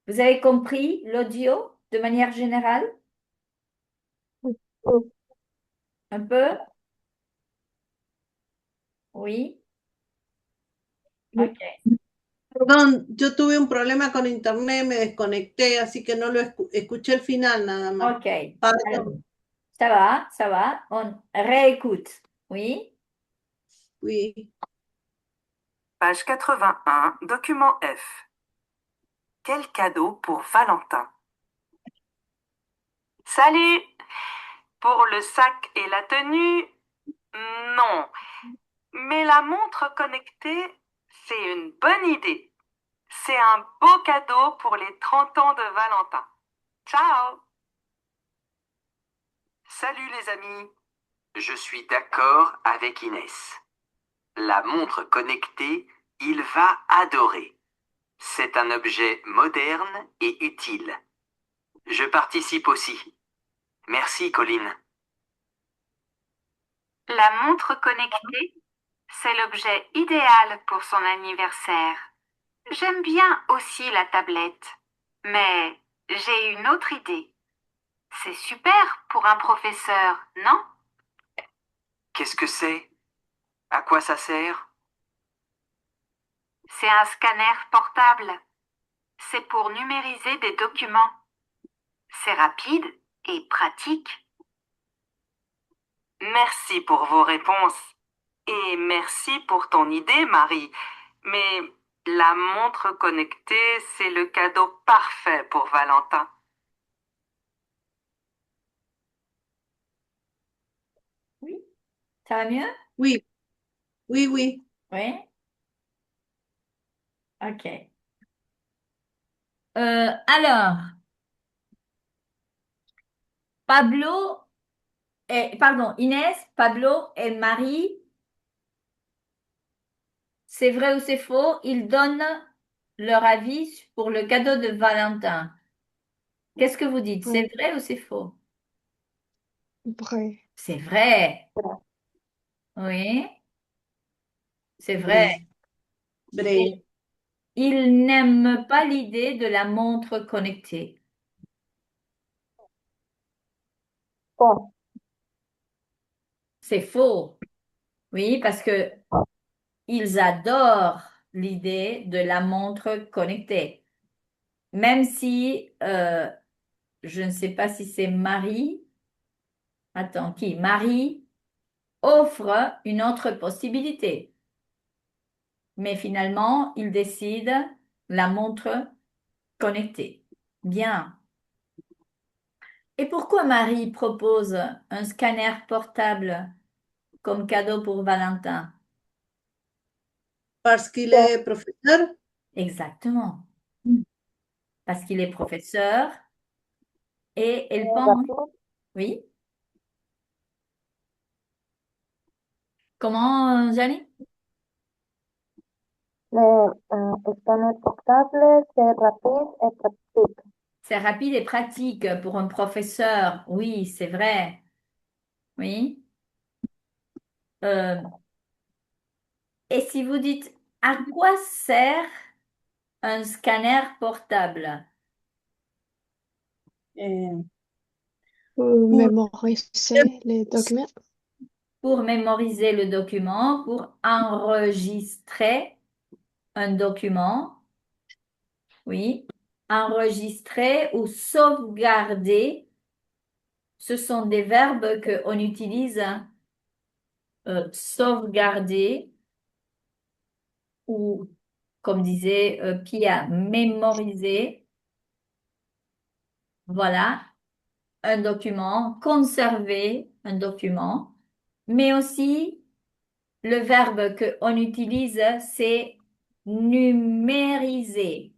Vous avez compris l'audio de manière générale? Oui. Un peu? Oui. Oui. OK. Perdón, yo tuve un problema con internet, me desconecté, así que no lo escuché el final nada más. OK. Alors, Pardon. ça va, ça va. On réécoute. Oui. Oui. Page 81, document F. Quel cadeau pour Valentin? Salut! Pour le sac et la tenue, non. Mais la montre connectée, c'est une bonne idée. C'est un beau cadeau pour les 30 ans de Valentin. Ciao! Salut les amis! Je suis d'accord avec Inès. La montre connectée, Il va adorer. C'est un objet moderne et utile. Je participe aussi. Merci, Colline. La montre connectée, c'est l'objet idéal pour son anniversaire. J'aime bien aussi la tablette, mais j'ai une autre idée. C'est super pour un professeur, non? Qu'est-ce que c'est? À quoi ça sert? C'est un scanner portable. C'est pour numériser des documents. C'est rapide et pratique. Merci pour vos réponses. Et merci pour ton idée, Marie. Mais la montre connectée, c'est le cadeau parfait pour Valentin. Oui, ça va mieux? Oui, oui, oui. Oui. OK. Alors, Inès, Pablo et Marie, c'est vrai ou c'est faux, ils donnent leur avis pour le cadeau de Valentin. Qu'est-ce que vous dites? C'est vrai ou c'est faux? Vrai. C'est vrai. Oui, c'est vrai. Vrai. Vrai. Ils n'aiment pas l'idée de la montre connectée. Faux. C'est faux. Oui, parce que ils adorent l'idée de la montre connectée. Même si, je ne sais pas si c'est Marie, attends, qui? Marie offre une autre possibilité. Mais finalement, ils décident la montre connectée. Bien. Et pourquoi Marie propose un scanner portable comme cadeau pour Valentin? Parce qu'il est professeur. Exactement. Parce qu'il est professeur et elle C'est pense, rapide. oui, comment, Janie? Le scanner portable, c'est rapide et pratique. C'est rapide et pratique pour un professeur. Oui, c'est vrai. Oui. Euh, et si vous dites, à quoi sert un scanner portable? euh, Pour pour, mémoriser les documents. Pour mémoriser le document, pour enregistrer un document, oui. Enregistrer ou sauvegarder, ce sont des verbes qu'on utilise, hein. Sauvegarder ou, comme disait Pia, mémoriser, voilà, un document, conserver un document, mais aussi le verbe qu'on utilise, c'est numériser.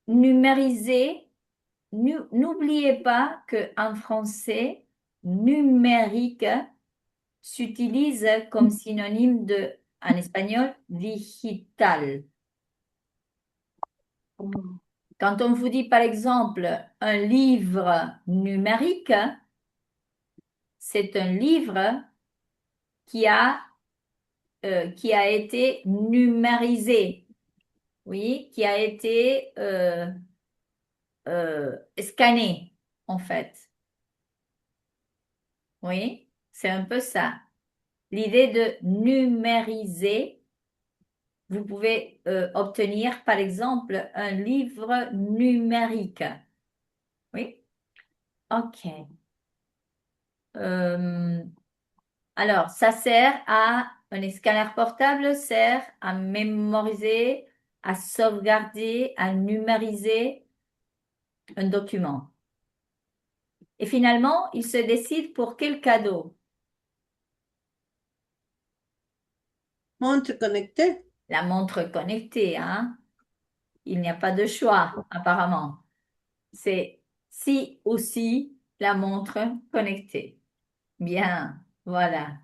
Numériser, n'oubliez pas qu'en français, numérique s'utilise comme synonyme de, en espagnol, digital. Quand on vous dit par exemple un livre numérique, c'est un livre qui a, qui a été numérisé, oui, qui a été scanné en fait. Oui, c'est un peu ça. L'idée de numériser, vous pouvez obtenir par exemple un livre numérique. Oui, ok. Euh, alors, ça sert à, un scanner portable sert à mémoriser, à sauvegarder, à numériser un document. Et finalement, il se décide pour quel cadeau? montre connectée. La montre connectée, hein? Il n'y a pas de choix, apparemment. C'est si ou si la montre connectée. Bien, voilà.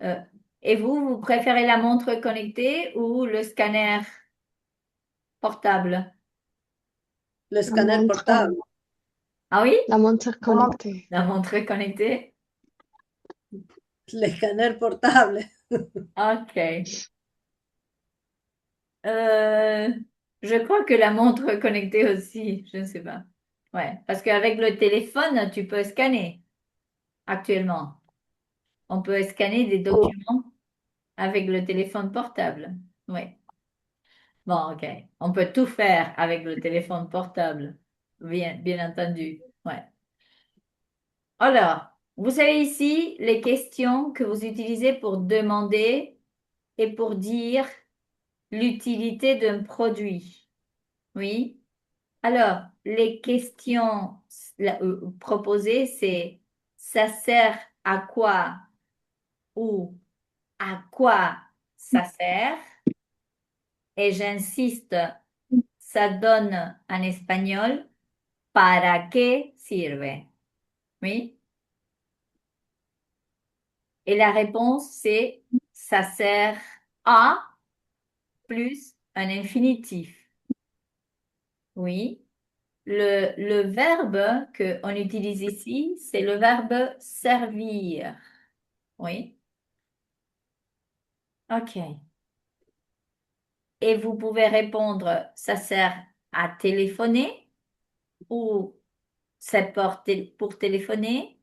Euh, Et vous préférez la montre connectée ou le scanner portable? Le La scanner montre, portable. Ah oui? la montre connectée. La montre connectée? Le scanner portable. Ok. Euh, je crois que la montre connectée aussi, je ne sais pas. Ouais, parce qu'avec le téléphone, tu peux scanner actuellement. On peut scanner des documents avec le téléphone portable. Ouais. Bon, ok. On peut tout faire avec le téléphone portable. Bien entendu. Ouais. Alors, vous avez ici les questions que vous utilisez pour demander et pour dire l'utilité d'un produit. Oui. Alors, les questions proposées, c'est ça sert à quoi ou à quoi ça sert? Et j'insiste, ça donne en espagnol ¿para qué sirve? Oui. Et la réponse, c'est ça sert à plus un infinitif. Oui. Le verbe qu'on utilise ici, c'est le verbe servir. Oui. OK. Et vous pouvez répondre, ça sert à téléphoner ou c'est pour téléphoner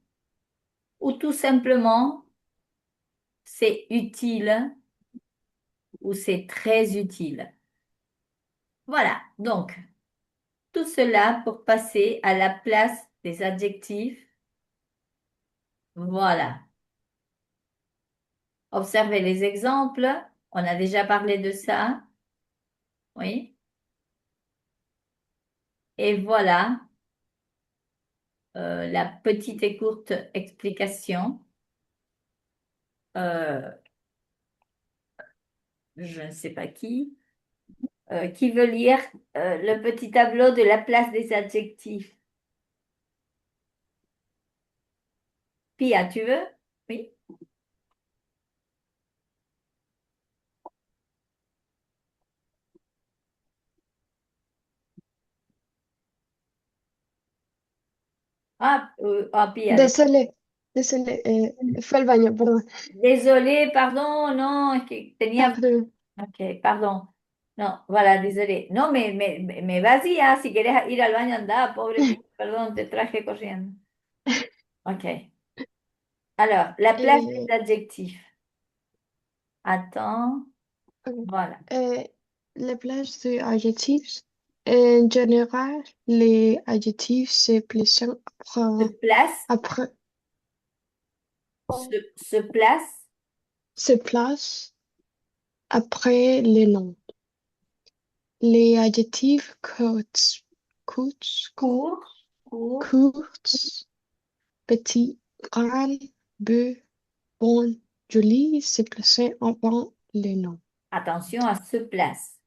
ou tout simplement c'est utile ou c'est très utile. Voilà. Donc, tout cela pour passer à la place des adjectifs. Voilà. Observez les exemples. On a déjà parlé de ça. Oui. Et voilà la petite et courte explication. Euh, je ne sais pas qui veut lire le petit tableau de la place des adjectifs. Pia, tu veux? Oui. Pia. Désolé, fue al baño, perdón. Désolée, pardon, non, tenía... Perdón. Ok, pardon. No, voilà, désolé. No, me vas-y, ah, si quieres ir al baño, anda, pobre Pia, perdón, te traje corriendo. Ok. Alors, la place des Eh, adjectifs. Attends, ok. voilà. La place des adjectifs. En général, les adjectifs se placent Se place, après, se place, se placent après les noms. Les adjectifs court, court. courts, petits, grand, beau, bon, joli se placent avant les noms. Attention à se place.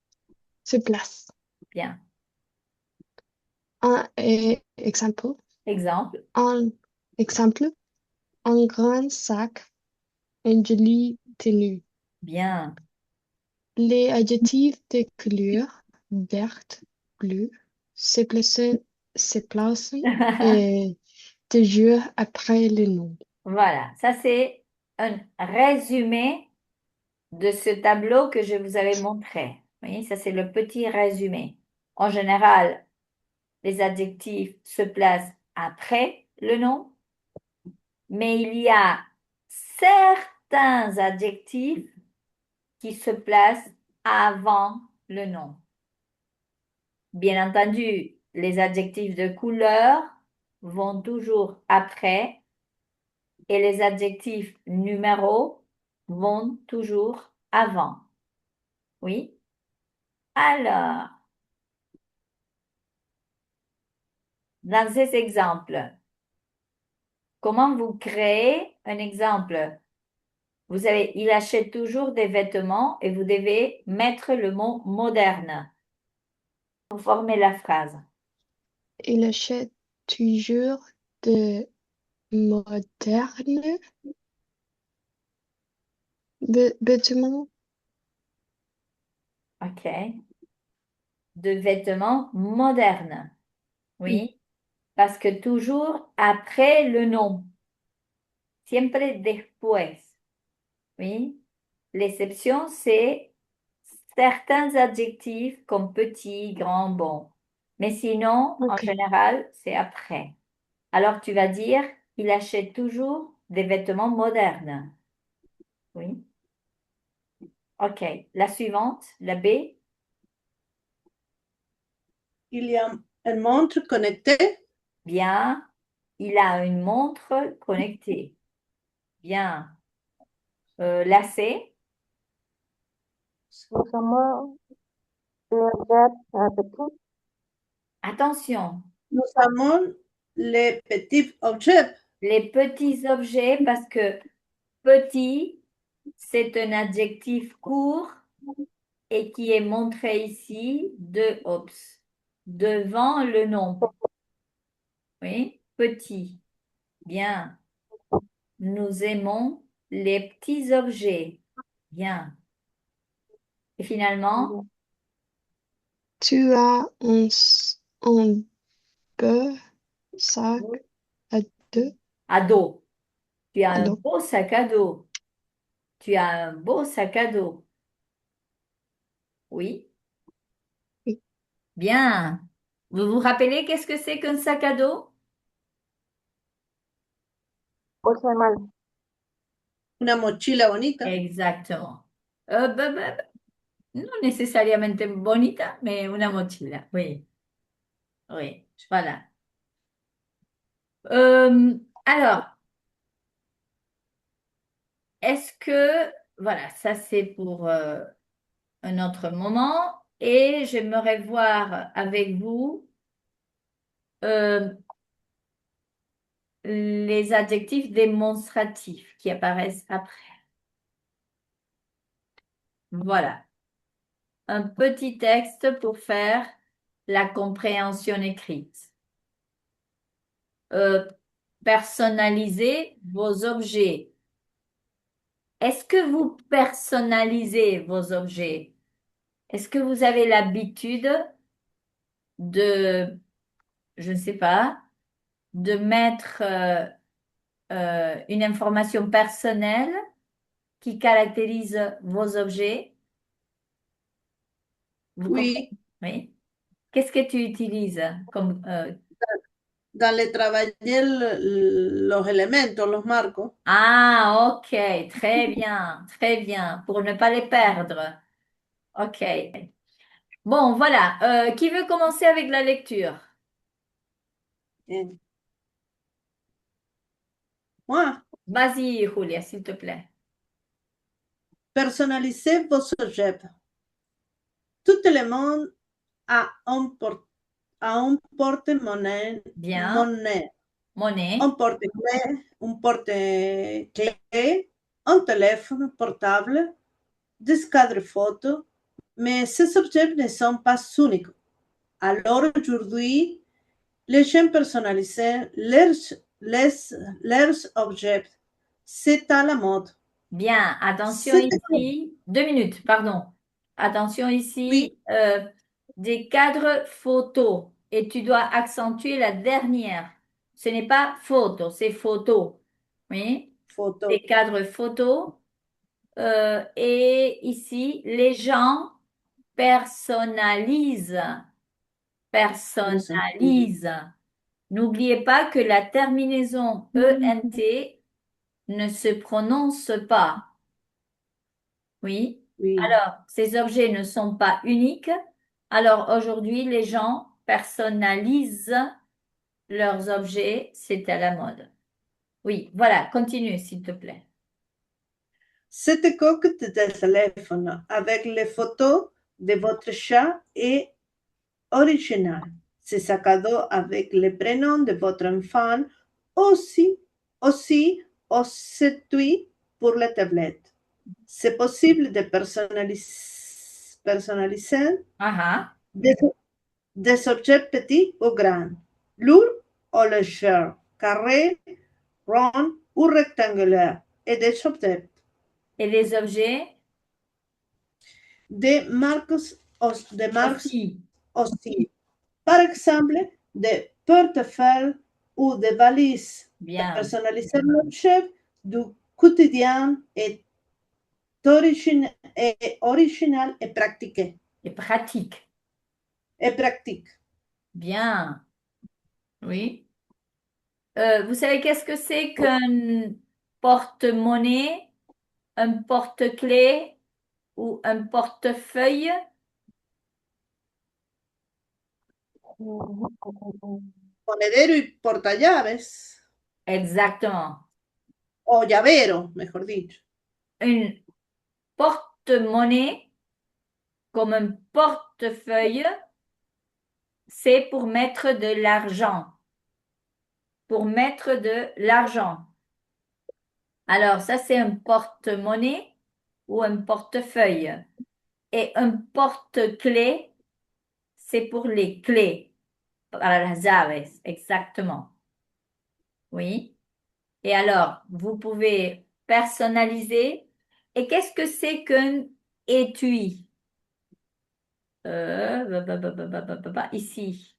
Se placent. Bien. Un exemple. Exemple. Un exemple. Un grand sac, une jolie tenue. Bien. Les adjectifs de couleur verte, bleu se placent toujours après le nom. Voilà. Ça, c'est un résumé de ce tableau que je vous avais montré. Vous voyez, ça, c'est le petit résumé. En général, les adjectifs se placent après le nom, mais il y a certains adjectifs qui se placent avant le nom. Bien entendu, les adjectifs de couleur vont toujours après et les adjectifs numéros vont toujours avant. Oui? Alors, dans ces exemples, comment vous créez un exemple? Vous avez, il achète toujours des vêtements et vous devez mettre le mot moderne pour former la phrase. Il achète toujours de moderne Vêtements, OK. De vêtements modernes. Oui. Parce que toujours après le nom. Siempre después. Oui. L'exception, c'est certains adjectifs comme petit, grand, bon. Mais sinon, en ok. général, c'est après. Alors, tu vas dire, il achète toujours des vêtements modernes. Oui. OK. La suivante, la B. Il y a une montre connectée. Bien. Il a une montre connectée. Bien. La C. Usamos l'objet petit. Attention. Nous avons les petits objets. Les petits objets, parce que petit, c'est un adjectif court et qui est montré ici devant le nom. Oui, petit. Bien. Nous aimons les petits objets. Bien. Et finalement, Tu as un beau sac à dos. à dos. Tu as À un dos. beau sac à dos. Tu as un beau sac à dos. Oui. Oui. Bien. Vous vous rappelez qu'est-ce que c'est qu'un sac à dos? Bolsa de mano. Una mochila bonita. Exactement. No necesariamente bonita, mais una mochila. Oui, oui, voilà. Alors, est-ce que, voilà, ça c'est pour un autre moment et j'aimerais voir avec vous euh, les adjectifs démonstratifs qui apparaissent après. Voilà, un petit texte pour faire la compréhension écrite. Personnalisez vos objets. Est-ce que vous personnalisez vos objets? Est-ce que vous avez l'habitude de, je ne sais pas, de mettre une information personnelle qui caractérise vos objets? Vous comprenez? Oui, Oui. Qu'est-ce que tu utilises comme dans le travail, los elementos, los marcos. Ah, ok, très bien, pour ne pas les perdre. Ok. Bon, voilà. Qui veut commencer avec la lecture? Eh, Moi, Vas-y, Julia, s'il te plaît. personnalisez vos objets. Tout le monde a un porte-monnaie, Bien. un Monnaie. porte-clés, un téléphone portable, des cadres photos, mais ces objets ne sont pas uniques. Alors aujourd'hui, les gens personnalisent leurs objets. C'est à la mode. Bien. Attention C'est ici. 2 minutes, pardon. Attention oui, ici. Des cadres photos. Et tu dois accentuer la dernière. Ce n'est pas photo, c'est photo. Oui. photo. Des cadres photos. Et ici, les gens personnalisent. Personnalisent. N'oubliez pas que la terminaison ENT ne se prononce pas. Oui. Oui. Alors, ces objets ne sont pas uniques. Alors, aujourd'hui, les gens personnalisent leurs objets. C'est à la mode. Oui, voilà, continue, s'il te plaît. Cette coque de téléphone avec les photos de votre chat est originale. Ce sac à dos avec le prénom de votre enfant aussi aujourd'hui pour la tablette. C'est possible de personnaliser Ah ah. des, des objets petits ou grands, lourds ou légers, carrés, ronds ou rectangulaires, et des objets. Et les objets de marques aussi. aussi. Par exemple, des portefeuilles ou des valises. Bien, Personnaliser l'objet du quotidien est original et pratique. et pratique. Et pratique. Bien, oui. Vous savez qu'est-ce que c'est qu'un porte-monnaie, un porte-clés ou un portefeuille? Monedero y portallaves. Exactement. O llavero, mejor dicho. Un porte-monnaie comme un portefeuille, c'est pour mettre de l'argent. Pour mettre de l'argent. Alors, ça, c'est un porte-monnaie ou un portefeuille. Et un porte-clés, c'est pour les clés. Para las llaves, exactement. Oui. Et alors, vous pouvez personnaliser. Et qu'est-ce que c'est qu'un étui? Ici.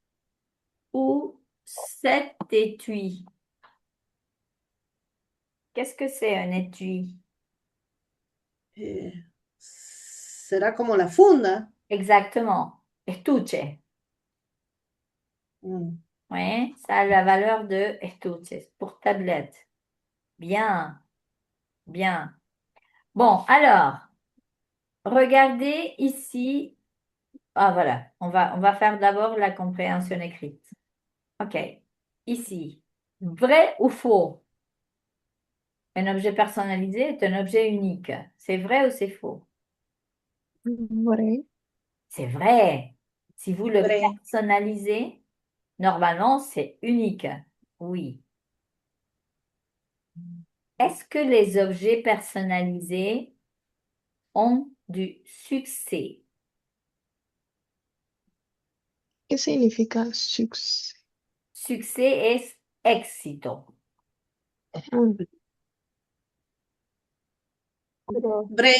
Ou cet étui. Qu'est-ce que c'est un étui? Será como la funda. Exactement. Estuche. Mm. Oui, ça a la valeur de estuche pour tablette. Bien, bien. Bon, alors, regardez ici. Ah, voilà. On va faire d'abord la compréhension écrite. OK. Ici. Vrai ou faux? Un objet personnalisé est un objet unique. C'est vrai ou c'est faux? Vrai. C'est vrai. Si vous le Vrai. personnalisez, normalement, c'est unique. Oui. Est-ce que les objets personnalisés ont du succès? ¿Qué significa succès? Succès es éxito. Vrai.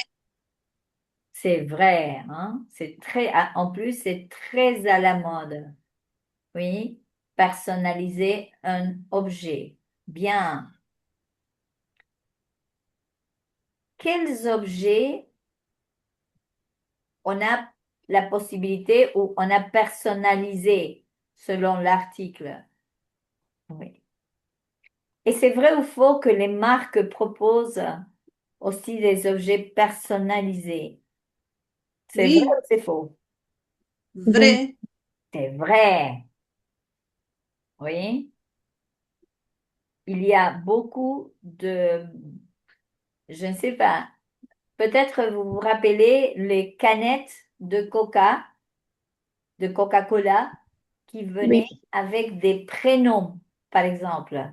C'est vrai, hein? C'est très, en plus, c'est très à la mode. Oui. Personnaliser un objet. Bien. Quels objets on a la possibilité ou on a personnalisé selon l'article? Oui. Et c'est vrai ou faux que les marques proposent aussi des objets personnalisés? C'est vrai Oui. ou c'est faux? Vrai. C'est vrai. Oui. Il y a beaucoup de, je ne sais pas, peut-être vous vous rappelez les canettes de Coca-Cola, qui Oui, venaient avec des prénoms, par exemple,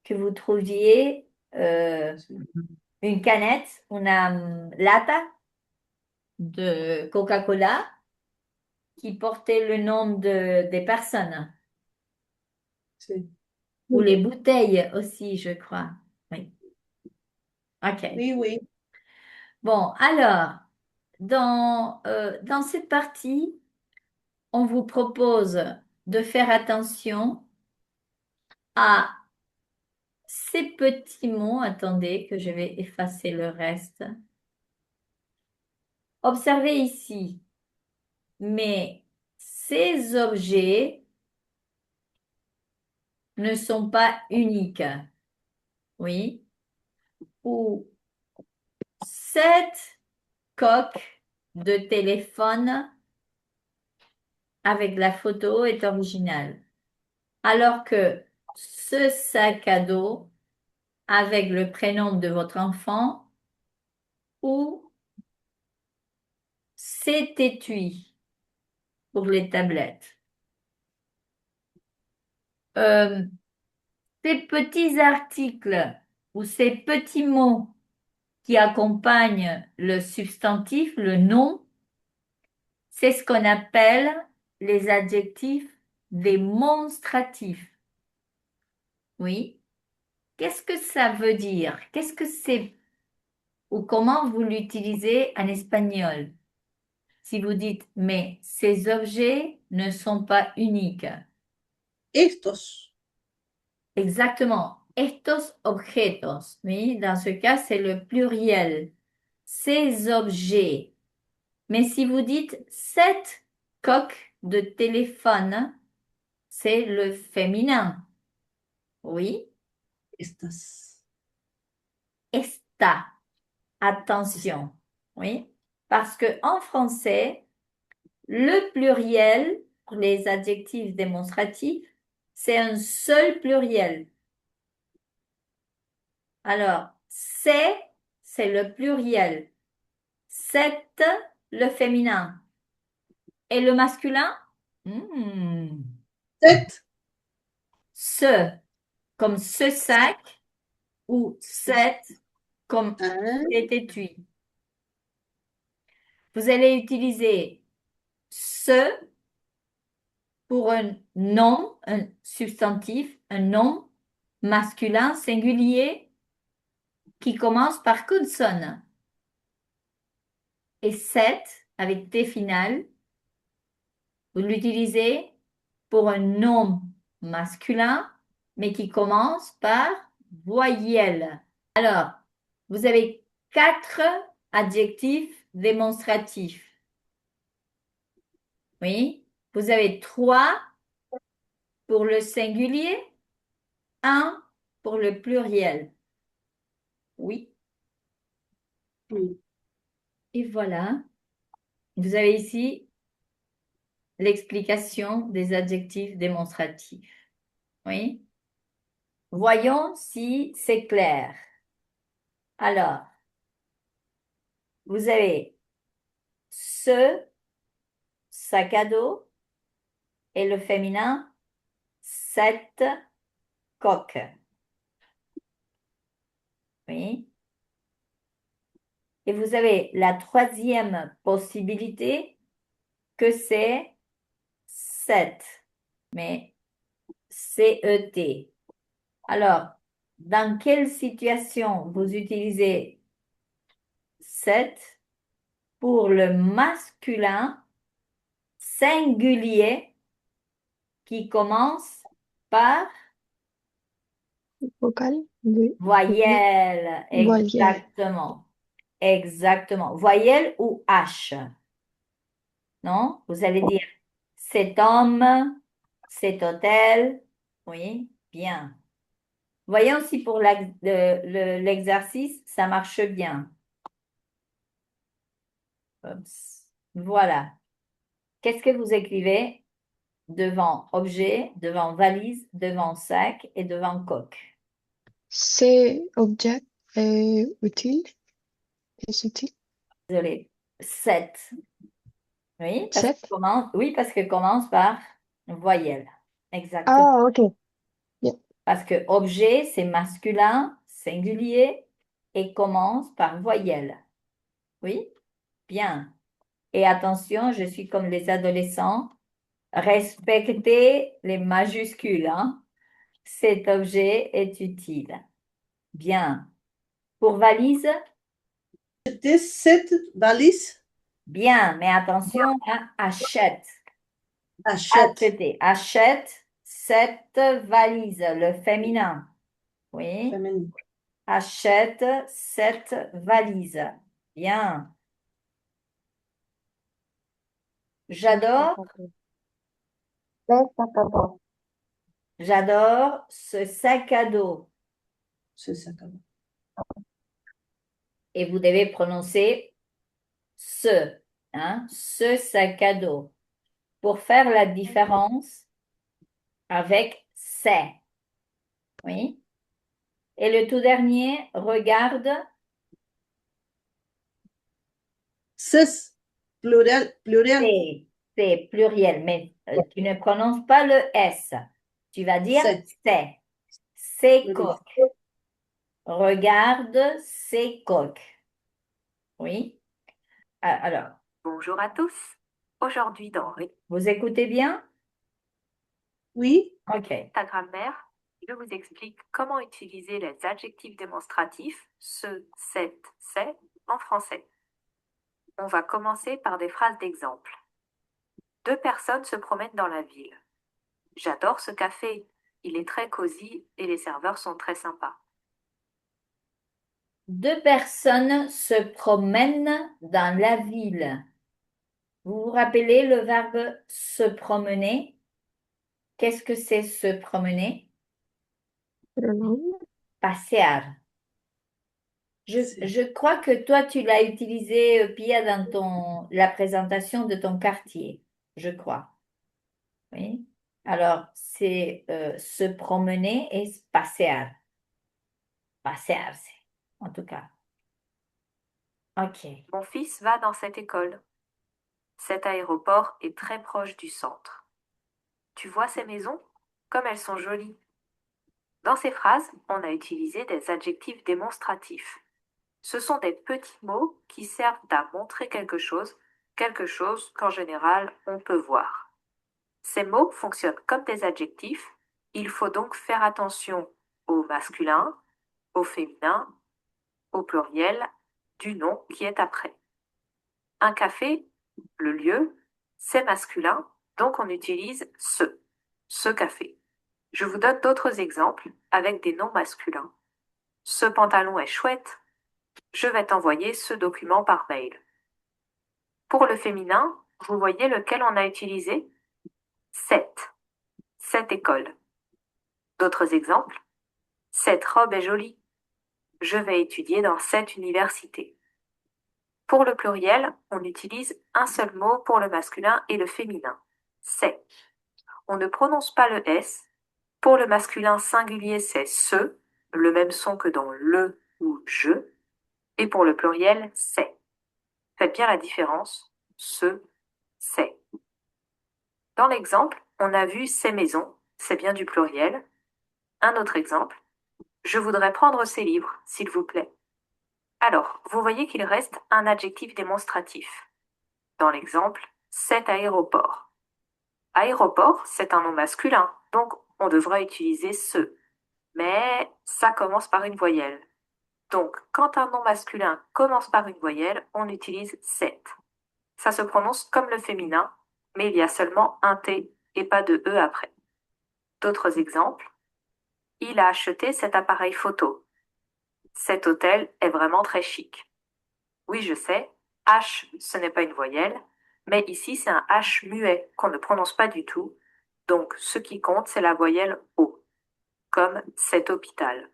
que vous trouviez une canette, una lata de Coca-Cola qui portait le nom des personnes, Sí. ou les bouteilles aussi, je crois. Oui. OK. Oui, oui. Bon, alors, dans cette partie, on vous propose de faire attention à ces petits mots. Attendez que je vais effacer le reste. Observez ici, mais ces objets ne sont pas uniques. Oui. Ou cette coque de téléphone avec la photo est originale. Alors que ce sac à dos avec le prénom de votre enfant ou cet étui pour les tablettes. Euh, Ces petits articles ou ces petits mots qui accompagnent le substantif, le nom, c'est ce qu'on appelle les adjectifs démonstratifs. Oui. Qu'est-ce que ça veut dire? Qu'est-ce que c'est ou comment vous l'utilisez en espagnol. Si vous dites, mais ces objets ne sont pas uniques. Estos. Exactement. Estos objetos. Oui, dans ce cas, c'est le pluriel. Ces objets. Mais si vous dites cette coque de téléphone, c'est le féminin. Oui. Estas. Esta. Attention. Oui. Parce que en français, le pluriel pour les adjectifs démonstratifs, c'est un seul pluriel. Alors, c'est le pluriel. Cette, le féminin. Et le masculin? Set. Ce, comme ce sac, ou cette, comme Un. cet étui. Vous allez utiliser ce pour un nom, un substantif, un nom masculin singulier qui commence par consonne. Et cette, avec T final, vous l'utilisez pour un nom masculin, mais qui commence par voyelle. Alors, vous avez 4 adjectifs démonstratifs. Oui, vous avez 3 pour le singulier, 1 pour le pluriel. Oui. Oui. Et voilà. Vous avez ici l'explication des adjectifs démonstratifs. Oui. Voyons si c'est clair. Alors, vous avez ce sac à dos et le féminin, cette coque. Oui. Et vous avez la troisième possibilité que c'est cette, mais C-E-T. Alors, dans quelle situation vous utilisez cette pour le masculin singulier qui commence par Vocal. Oui. voyelle? Voyelle. Exactement. Exactement. Voyelle ou H? Non? Vous allez dire cet homme, cet hôtel. Oui, bien. Voyons si pour l'exercice, ça marche bien. Oups. Voilà. Qu'est-ce que vous écrivez devant objet, devant valise, devant sac et devant coque? C'est objet est utile. Est utile. Désolée. 7. Oui, parce que 7. oui, parce que commence par voyelle. Exactement. Ah, ok. Yeah. Parce que objet, c'est masculin, singulier et commence par voyelle. Oui, bien. Et attention, je suis comme les adolescents. Respectez les majuscules, hein. Cet objet est utile. Bien. Pour valise, C'était cette valise. bien, mais attention à achète. Achète. Acheter. Achète cette valise, le féminin. Oui. Féminin. Achète cette valise. Bien. J'adore, Le sac à dos. j'adore ce sac à dos. C'est ça. Quand même. Et vous devez prononcer ce, hein, ce sac à dos. Pour faire la différence avec c'est. Oui. Et le tout dernier, regarde, C'est pluriel. Pluriel. c'est pluriel, mais tu ne prononces pas le S. Tu vas dire C'est. c'est Oui. coq. Regarde ces coques. Oui. Alors, Bonjour à tous. Aujourd'hui dans vous écoutez bien? Oui. OK. Ta grammaire, je vous explique comment utiliser les adjectifs démonstratifs ce, cette, c'est en français. On va commencer par des phrases d'exemple. 2 personnes se promènent dans la ville. J'adore ce café. Il est très cosy et les serveurs sont très sympas. 2 personnes se promènent dans la ville. Vous vous rappelez le verbe se promener? Qu'est-ce que c'est se promener? Pronom. Pasear. Je crois que toi, tu l'as utilisé, Pia, dans la présentation de ton quartier, je crois. Oui. Alors, c'est se promener et pasear. Pasearse, en tout cas. OK. Mon fils va dans cette école. Cet aéroport est très proche du centre. Tu vois ces maisons? Comme elles sont jolies. Dans ces phrases, on a utilisé des adjectifs démonstratifs. Ce sont des petits mots qui servent à montrer quelque chose qu'en général on peut voir. Ces mots fonctionnent comme des adjectifs, il faut donc faire attention au masculin, au féminin, au pluriel du nom qui est après. Un café, le lieu, c'est masculin, donc on utilise ce café. Je vous donne d'autres exemples avec des noms masculins. Ce pantalon est chouette. Je vais t'envoyer ce document par mail. Pour le féminin, vous voyez lequel on a utilisé? Cette école. D'autres exemples? Cette robe est jolie. Je vais étudier dans cette université. Pour le pluriel, on utilise un seul mot pour le masculin et le féminin. C'est. On ne prononce pas le S. Pour le masculin singulier, c'est ce, le même son que dans le ou je. Et pour le pluriel, c'est. Faites bien la différence. Ce, c'est. Dans l'exemple, on a vu ces maisons, c'est bien du pluriel. Un autre exemple. Je voudrais prendre ces livres, s'il vous plaît. Alors, vous voyez qu'il reste un adjectif démonstratif. Dans l'exemple, cet aéroport. Aéroport, c'est un nom masculin, donc on devra utiliser ce. Mais ça commence par une voyelle. Donc, quand un nom masculin commence par une voyelle, on utilise cette. Ça se prononce comme le féminin, mais il y a seulement un T et pas de E après. D'autres exemples. Il a acheté cet appareil photo. Cet hôtel est vraiment très chic. Oui, je sais, H, ce n'est pas une voyelle, mais ici c'est un H muet qu'on ne prononce pas du tout. Donc, ce qui compte, c'est la voyelle O, comme cet hôpital.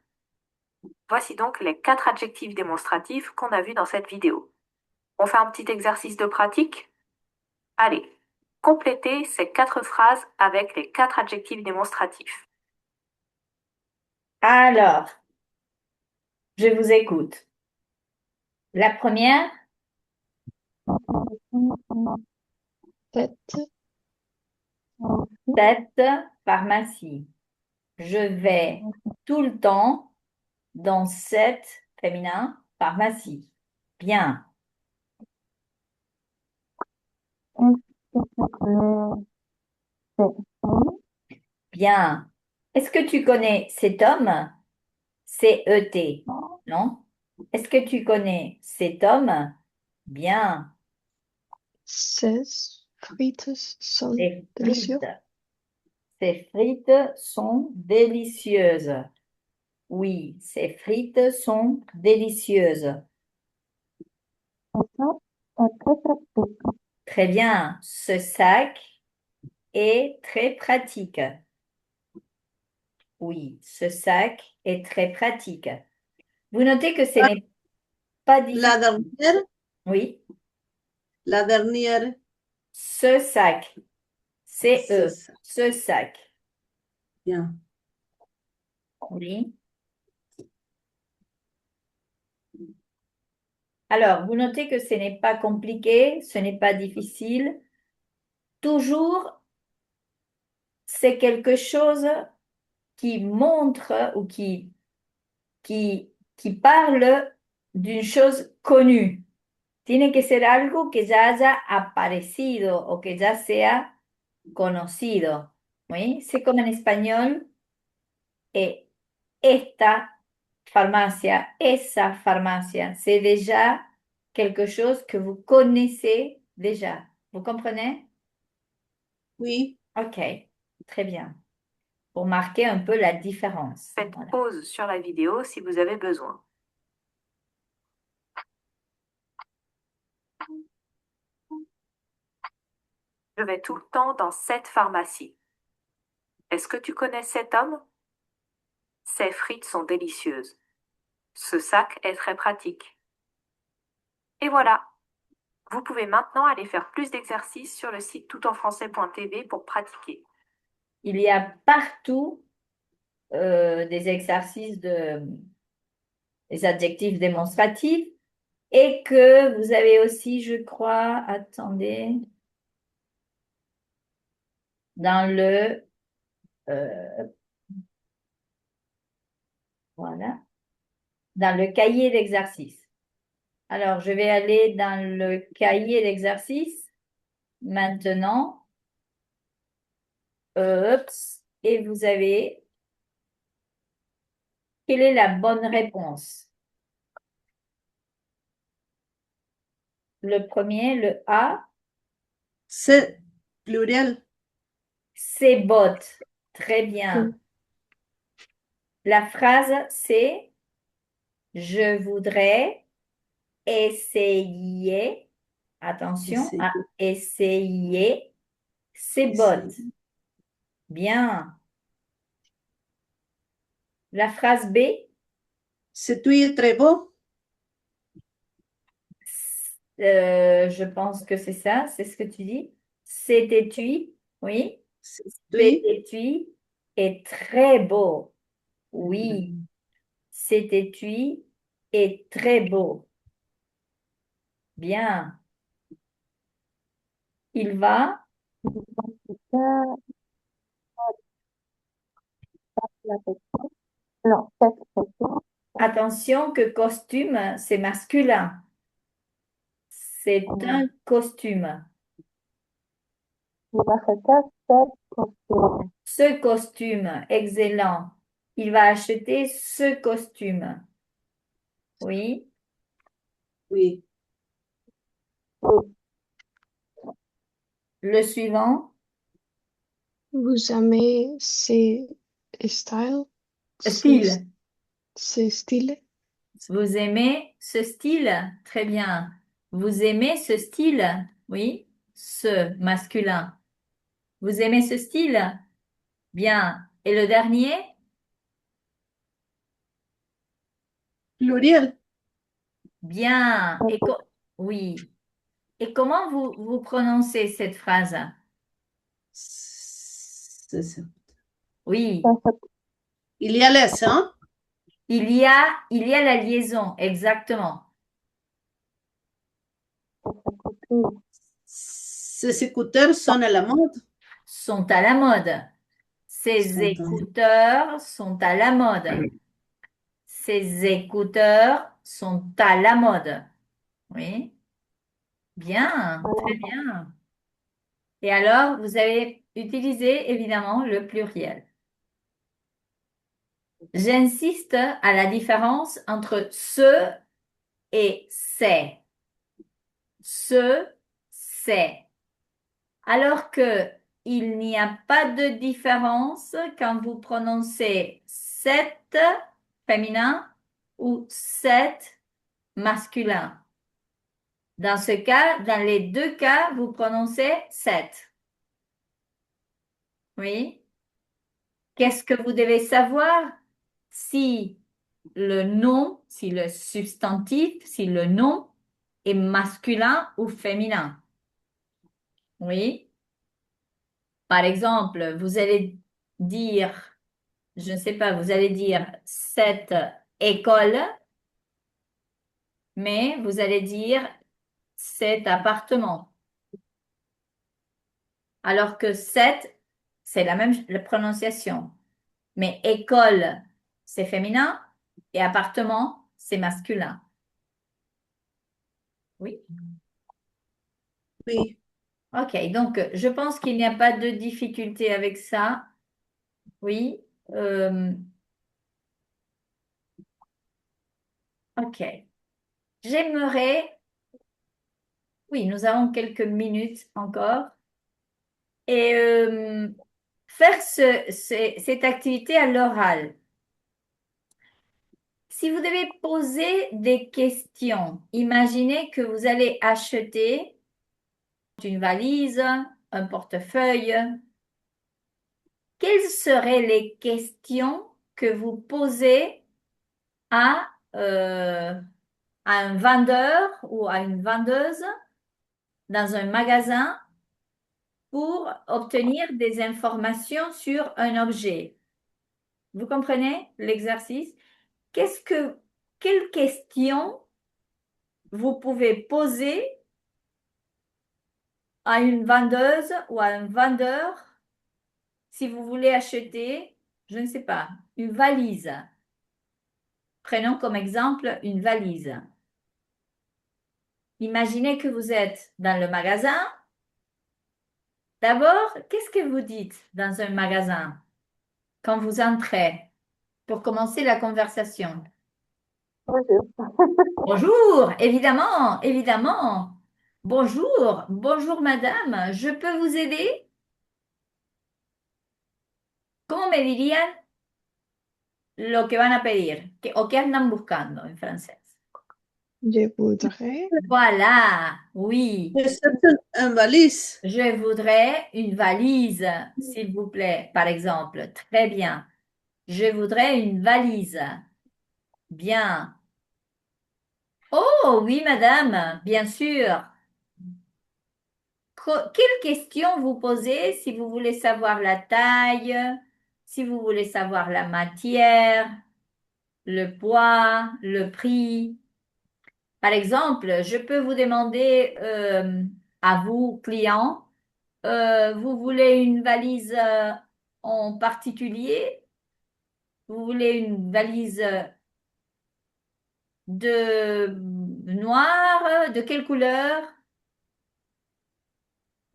Voici donc les 4 adjectifs démonstratifs qu'on a vus dans cette vidéo. On fait un petit exercice de pratique? Allez, complétez ces 4 phrases avec les 4 adjectifs démonstratifs. Alors, je vous écoute. La première, cette pharmacie. Je vais tout le temps dans cette féminin pharmacie. Bien. Bien. Est-ce que tu connais cet homme? C-E-T. Non? Est-ce que tu connais cet homme? Bien. Ces frites sont Ces délicieuses. frites. Ces frites sont délicieuses. Oui, ces frites sont délicieuses. Très bien. Ce sac est très pratique. Oui, ce sac est très pratique. Vous notez que ce n'est pas La difficile. dernière, Oui, la dernière, ce sac. c'est C-E. ça. Ce sac. Bien. Oui. Alors, vous notez que ce n'est pas compliqué, ce n'est pas difficile. Toujours, c'est quelque chose qui montre ou qui parle d'une chose connue. Tiene que ser algo que ya haya aparecido o que ya sea conocido. ¿Oui? C'est comme en espagnol, et esta farmacia, esa farmacia. C'est déjà quelque chose que vous connaissez déjà. Vous comprenez? Oui. Ok, très bien. Pour marquer un peu la différence. Faites Voilà. pause sur la vidéo si vous avez besoin. Je vais tout le temps dans cette pharmacie. Est-ce que tu connais cet homme? Ces frites sont délicieuses. Ce sac est très pratique. Et voilà, vous pouvez maintenant aller faire plus d'exercices sur le site toutenfrançais.tv pour pratiquer. Il y a partout des exercices des adjectifs démonstratifs et que vous avez aussi, je crois, attendez, dans voilà, dans le cahier d'exercice. Alors, je vais aller dans le cahier d'exercice maintenant. Et vous avez, quelle est la bonne réponse? Le premier, le A, C'est pluriel. c'est bottes. Très bien. La phrase, c'est je voudrais essayer, attention à essayer ces bottes. Bien. La phrase B, C'est très beau. je pense que c'est ça, c'est ce que tu dis. Cet étui, oui. C'est Cet étui est très beau. Oui, cet étui est très beau. Bien. Il va. Non, cette question. Attention que costume, c'est masculin. C'est un costume. Il acheta cette costume. Ce costume, excellent. Il va acheter ce costume. Oui. Oui. Le suivant. Vous aimez ces styles? Style. Ces styles? Vous aimez ce style? Très bien. Vous aimez ce style? Oui. Ce masculin. Vous aimez ce style? Bien. Et le dernier? Pluriel. Bien. Oui. Et comment vous prononcez cette phrase? C'est ça. Oui. Il y a les hein? Il y a la liaison, exactement. Ces écouteurs sont à la mode. Sont à la mode. Ces écouteurs sont à la mode. Ces écouteurs sont à la mode. Oui. Bien, très bien. Et alors, vous avez utilisé évidemment le pluriel. J'insiste à la différence entre ce et c'est. Ce, c'est. Alors que il n'y a pas de différence quand vous prononcez cette féminin ou cette masculin. Dans ce cas, dans les deux cas, vous prononcez cette. Oui. Qu'est-ce que vous devez savoir? Si le nom, si le substantif, si le nom est masculin ou féminin. Oui. Par exemple, vous allez dire, je ne sais pas, vous allez dire cette école, mais vous allez dire cet appartement. Alors que cette, c'est la même prononciation. Mais école, c'est féminin et appartement, c'est masculin. Oui. Oui. Ok, donc je pense qu'il n'y a pas de difficulté avec ça. Oui. Ok. J'aimerais, oui, nous avons quelques minutes encore, et faire cette activité à l'oral. Si vous devez poser des questions, imaginez que vous allez acheter une valise, un portefeuille. Quelles seraient les questions que vous posez à, euh, à un vendeur ou à une vendeuse dans un magasin pour obtenir des informations sur un objet? Vous comprenez l'exercice? Quelles questions vous pouvez poser à une vendeuse ou à un vendeur si vous voulez acheter, je ne sais pas, une valise? Prenons comme exemple une valise. Imaginez que vous êtes dans le magasin. D'abord, qu'est-ce que vous dites dans un magasin quand vous entrez pour commencer la conversation? Bonjour. Bonjour, évidemment, évidemment. Bonjour, bonjour madame, je peux vous aider? ¿Cómo me dirían lo que van a pedir? ¿O qué andan buscando en francés? Je voudrais Voilà, oui. Je cherche un valise. Je voudrais une valise, s'il vous plaît, par exemple. Très bien. Je voudrais une valise. Bien. Oh, oui, madame, bien sûr. Quelle question vous posez si vous voulez savoir la taille, si vous voulez savoir la matière, le poids, le prix? Par exemple, je peux vous demander à vous, client, vous voulez une valise en particulier? Vous voulez une valise de noire, de quelle couleur?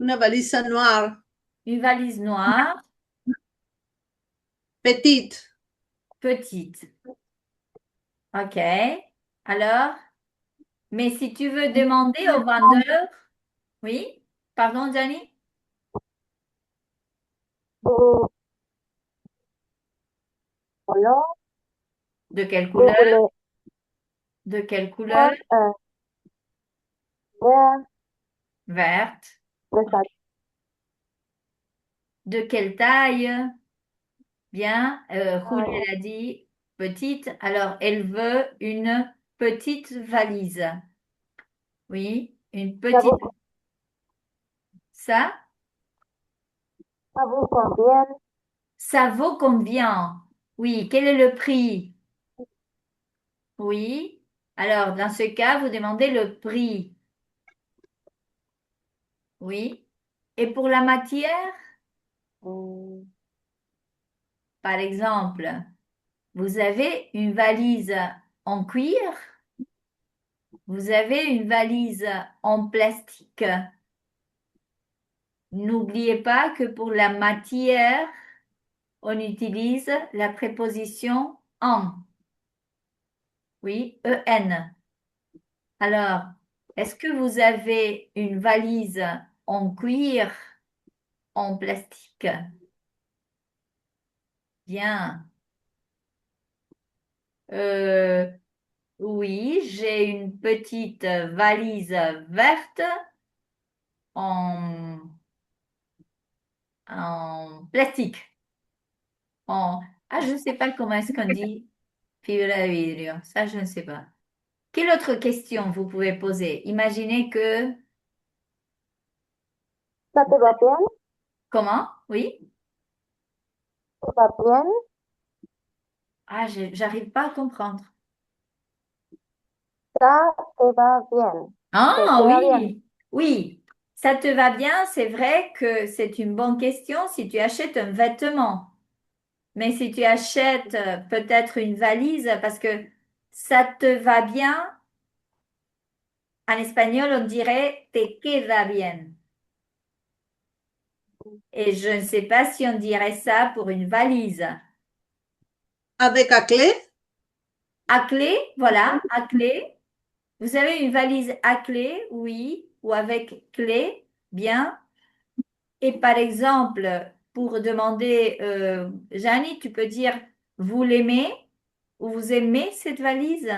Una valise noire, Une valise noire, petite. petite. OK. Alors, mais si tu veux demander au vendeur, oui? Pardon, Johnny? De color, De quelle vous couleur? voulez De quelle couleur? un vert, Verte. de sa De quelle taille? Bien. Julie, taille. elle a dit petite. Alors, elle veut une petite valise. Oui, une Ça petite. vous, Ça, ça vous convient? ça vaut combien? Oui, quel est le prix? Oui. Alors, dans ce cas, vous demandez le prix. Oui. Et pour la matière, Hmm, par exemple, vous avez une valise en cuir, vous avez une valise en plastique. N'oubliez pas que pour la matière, on utilise la préposition en. Oui, en. Alors, est-ce que vous avez une valise en cuir, en plastique? Bien. Euh, oui, j'ai une petite valise verte en, en plastique. Ah, je ne sais pas comment est-ce qu'on dit fibra de vidrio. Ça, je ne sais pas. Quelle autre question vous pouvez poser? Imaginez que... Ça te va bien? Comment? Oui? ¿Te va bien? Ah, j'arrive pas à comprendre. Ça te va bien. Ah Te va bien. oui, oui. Ça te va bien? C'est vrai que c'est une bonne question si tu achètes un vêtement. Mais si tu achètes peut-être une valise, parce que ça te va bien, en espagnol, on dirait te queda bien. Et je ne sais pas si on dirait ça pour une valise. Avec la clé? À clé, voilà, à clé. Vous avez une valise à clé, oui, ou avec clé, bien. Et par exemple, pour demander, Janie, tu peux dire, vous l'aimez ou vous aimez cette valise?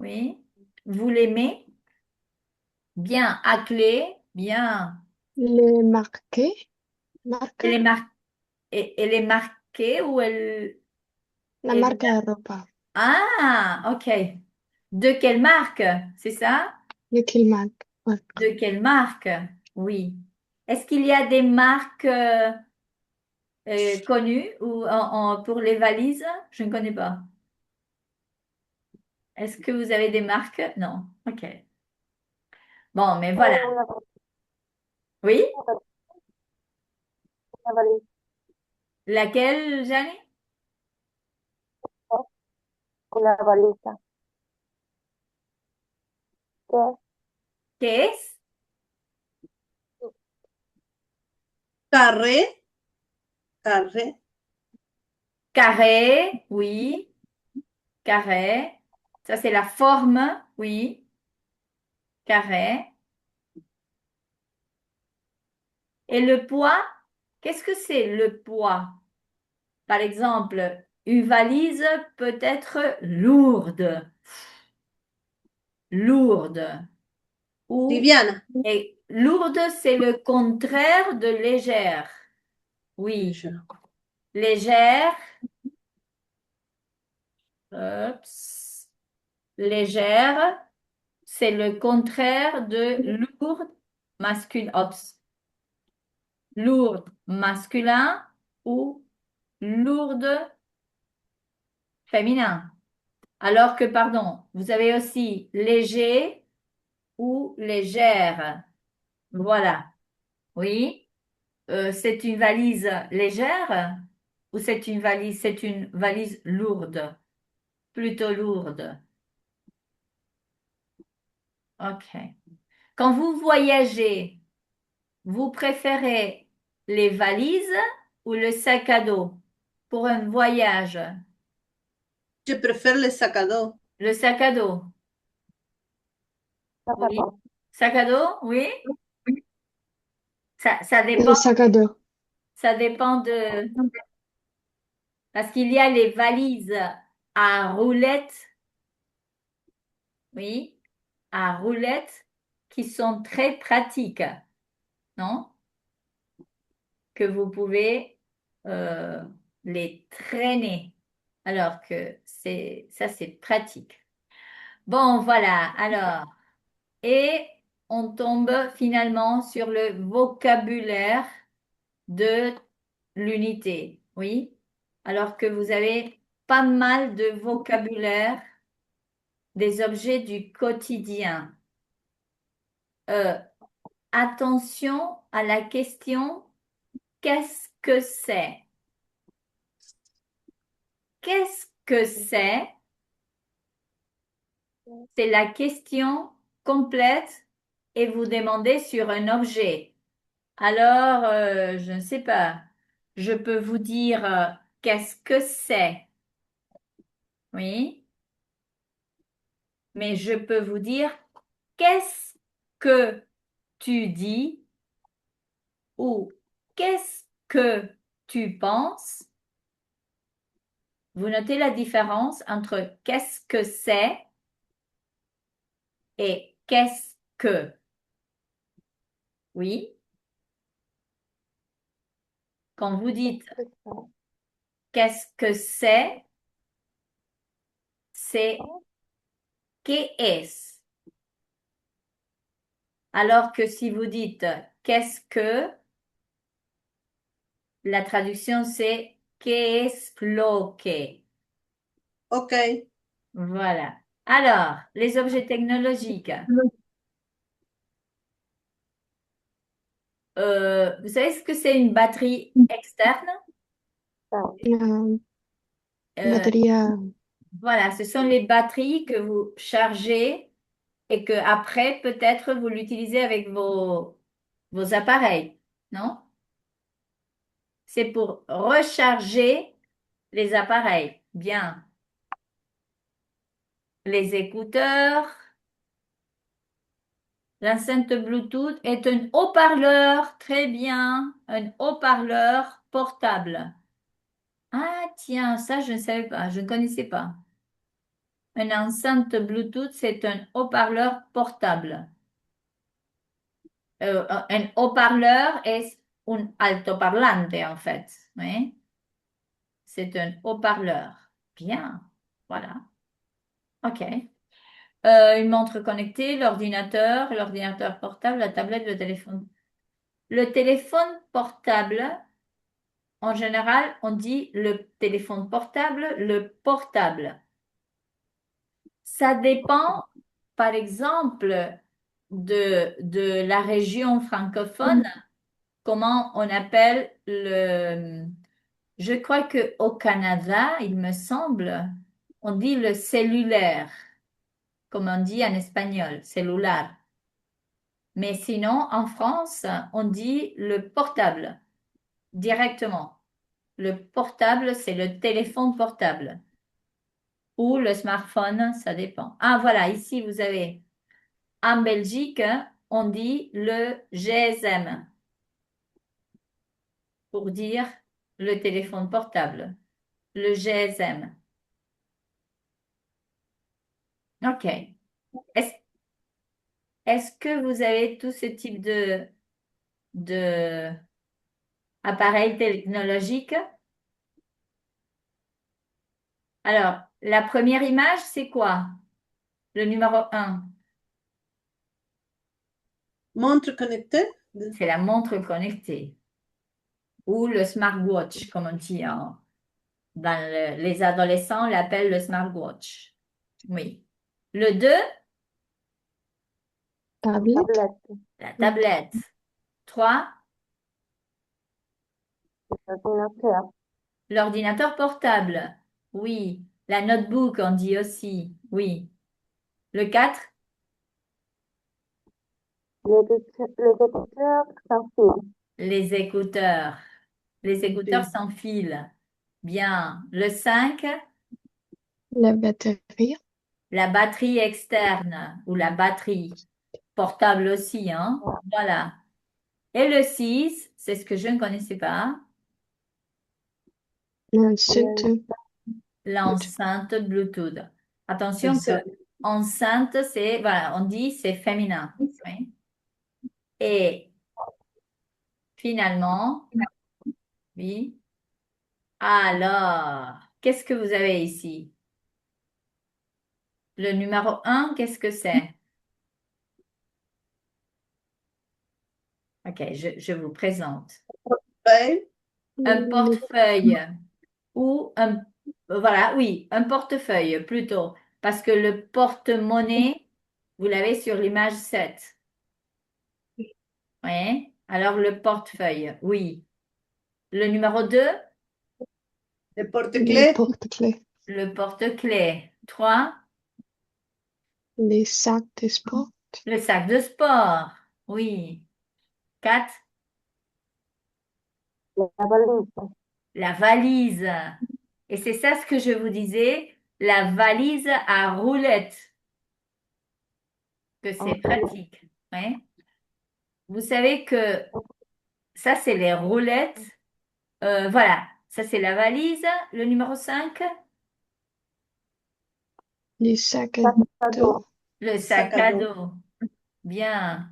Oui. Vous l'aimez? Bien, à clé, bien. Les marqués. Marca. Elle est, elle est marquée ou La elle... marca de ropa. Ah, ok. De quelle marque? C'est ça? De quelle marque? Ouais. De quelle marque? Oui. Est-ce qu'il y a des marques connues ou pour les valises? Je ne connais pas. Est-ce que vous avez des marques? Non. Ok. Bon, mais voilà. Oui? Una valija, Laquelle, Janie? una valija. ¿Qué? ¿Qué es? Carré, carré, Carré, oui. Carré. Ça, c'est la forme, oui. Carré. Et le poids, qu'est-ce que c'est le poids? Par exemple, une valise peut être lourde, lourde. Ou, liviana. et lourde, c'est le contraire de légère. Oui, légère, Oups. Légère, c'est le contraire de lourde, masculin. Oups. Lourde, masculin ou lourde, féminin. Alors que, pardon, vous avez aussi léger ou légère. Voilà. Oui. C'est une valise légère ou c'est une valise lourde, plutôt lourde. OK. Quand vous voyagez, vous préférez les valises ou le sac à dos pour un voyage? Je préfère le sacado. Le sac à dos. Oui. Zapatos. Sac à dos, oui. Le sac à dos. Ça dépend de, parce qu'il y a les valises à roulettes, oui, à roulettes qui sont très pratiques, non? Que vous pouvez euh, les traîner, alors que ça, c'est pratique. Bon, voilà, alors, et on tombe finalement sur le vocabulaire de l'unité, oui, alors que vous avez pas mal de vocabulaire des objets du quotidien. Euh, Attention à la question, qu'est-ce que c'est? Qu'est-ce que c'est? C'est la question complète et vous demandez sur un objet. Alors, je ne sais pas, je peux vous dire qu'est-ce que c'est? Oui, mais je peux vous dire qu'est-ce que tu dis ou qu'est-ce que tu penses? Vous notez la différence entre qu'est-ce que c'est et qu'est-ce que? Oui, quand vous dites qu'est-ce que c'est ¿qué es? Alors que si vous dites qu'est-ce que, la traduction c'est ¿qué es lo que? Ok. Voilà. Alors, les objets technologiques. Vous savez ce que c'est une batterie externe? Una Euh, batería. voilà, ce sont les batteries que vous chargez et que après, peut-être, vous l'utilisez avec vos appareils, non? C'est pour recharger les appareils. Bien. Les écouteurs. L'enceinte Bluetooth est un haut-parleur. Très bien. Un haut-parleur portable. Ah, tiens, ça, je ne savais pas. Je ne connaissais pas. Une enceinte Bluetooth, c'est un haut-parleur portable. Un haut-parleur est un altoparlante, en fait. Oui. C'est un haut-parleur. Bien. Voilà. OK. Une montre connectée, l'ordinateur portable, la tablette, le téléphone. Le téléphone portable, en général, on dit le téléphone portable, le portable. Ça dépend, par exemple, de la région francophone, comment on appelle le... Je crois que au Canada, il me semble, on dit le cellulaire, comme on dit en espagnol, cellular. Mais sinon, en France, on dit le portable directement. Le portable, c'est le téléphone portable ou le smartphone, ça dépend. Ah, voilà, ici, vous avez, en Belgique, on dit le GSM pour dire le téléphone portable, le GSM. OK. Est-ce, est-ce que vous avez tout ce type de appareils technologiques? Alors, la première image, c'est quoi? Le numéro 1, Montre connectée. c'est la montre connectée ou le smartwatch, comme on dit les adolescents l'appellent le smartwatch. Oui. Le 2, Tablette. Tablette. la tablette. 3, Ordinateur. l'ordinateur portable. Oui. La notebook, on dit aussi. Oui. Le 4, Les écouteurs sans fil. les écouteurs. Les écouteurs sans fil. Bien. Le 5, La batterie. la batterie externe ou la batterie portable aussi, hein. Voilà. Et le 6, c'est ce que je ne connaissais pas, L'enceinte. l'enceinte Bluetooth. Attention que Exact. enceinte, c'est, voilà, on dit c'est féminin. Oui. Et finalement, oui. Alors, qu'est-ce que vous avez ici? Le numéro 1, qu'est-ce que c'est? OK, je vous présente. Ouais. Un portefeuille ou un, voilà, oui, un portefeuille plutôt, parce que le porte-monnaie, vous l'avez sur l'image 7. Oui, alors le portefeuille, oui. Le numéro 2, Le Le porte-clés. porte-clés. le porte-clés. 3, Les sacs de sport. le sac de sport. Oui. 4, La valise. la valise. Et c'est ça ce que je vous disais, la valise à roulettes, que c'est pratique. Oui. Vous savez que ça, c'est les roulettes. Voilà, ça c'est la valise. Le numéro 5, Les sacs Sac à à dos. dos. le Sac sac à à dos. dos. Bien.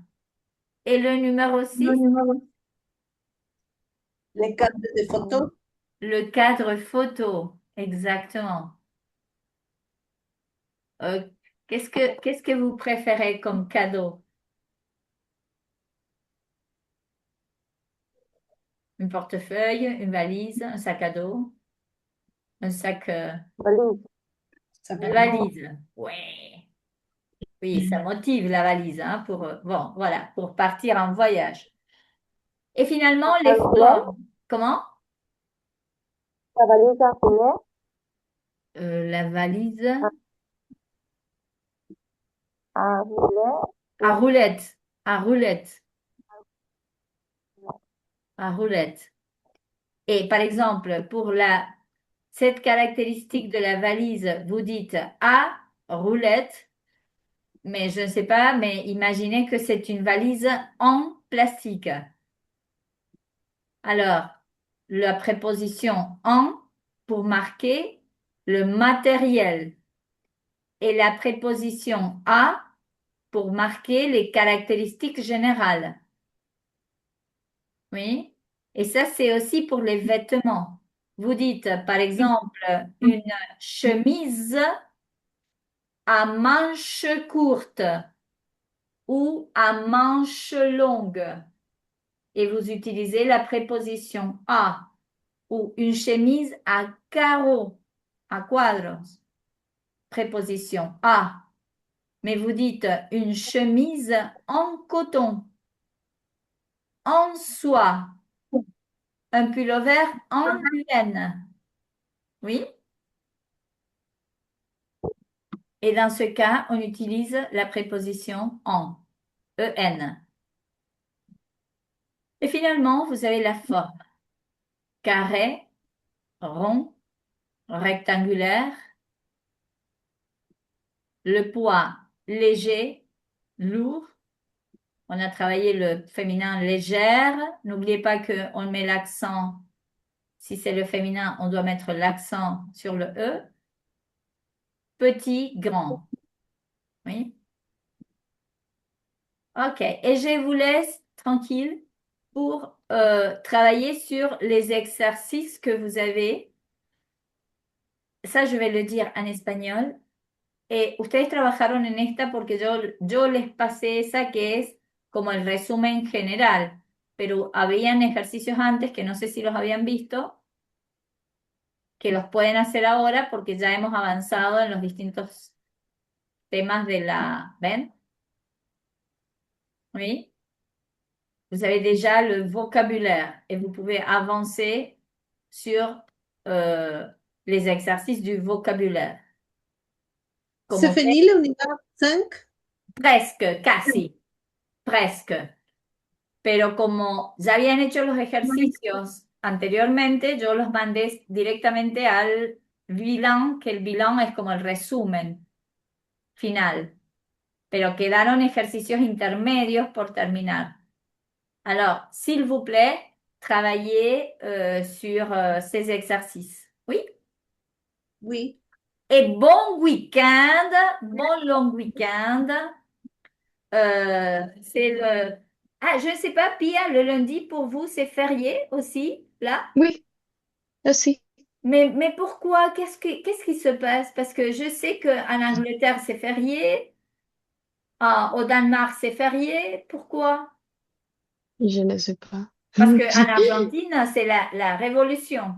Et le numéro 6, Les cartes de photos. le cadre photo. Exactement. Euh, qu'est-ce que vous préférez comme cadeau? Un portefeuille, une valise, un sac à dos, un sac, Valise. Sac une à dos. valise. Ouais. Oui, ça motive la valise, hein, pour, bon, voilà, pour partir en voyage. Et finalement, les Un filet. formes. Comment? La valise à filet. La valise Un filet. à roulette, à roulette, à roulette. Et par exemple, pour cette caractéristique de la valise, vous dites à roulette, mais je ne sais pas, mais imaginez que c'est une valise en plastique. Alors, la préposition en pour marquer le matériel et la préposition à pour marquer les caractéristiques générales. Oui. Et ça, c'est aussi pour les vêtements. Vous dites, par exemple, une chemise à manches courtes ou à manches longues. Et vous utilisez la préposition à ou une chemise à carreaux, à quadros. Préposition à. Mais vous dites une chemise en coton, en soie, un pullover en laine. Oui? Et dans ce cas, on utilise la préposition en, en. Et finalement, vous avez la forme. Carré, rond, rectangulaire. Le poids, léger, lourd. On a travaillé le féminin légère. N'oubliez pas qu'on met l'accent, si c'est le féminin, on doit mettre l'accent sur le E. Petit, grand. Oui. OK. Et je vous laisse tranquille pour travailler sur les exercices que vous avez. Ça, je vais le dire en espagnol. Ustedes trabajaron en esta porque yo les pasé esa que es como el resumen general, pero habían ejercicios antes que no sé si los habían visto, que los pueden hacer ahora porque ya hemos avanzado en los distintos temas de la... ¿Ven? Oui. Vous avez déjà le vocabulaire et vous pouvez avancer sur les exercices du vocabulaire. C'est Como fini l'unité 5? presque, casi, presque. Pero como ya habían hecho los ejercicios anteriormente, yo los mandé directamente al bilan, que el bilan es como el resumen final. Pero quedaron ejercicios intermedios por terminar. Alors, s'il vous plaît, travaillez sur ces exercices. Oui? Oui. Et bon week-end, bon long week-end. C'est le... Ah, je ne sais pas, Pia, le lundi pour vous, c'est férié aussi, là? Oui, aussi. Mais pourquoi? Qu'est-ce qui se passe? Parce que je sais qu'en Angleterre, c'est férié. Au Danemark, c'est férié. Pourquoi? Je ne sais pas. Parce qu'en Argentine, c'est la révolution.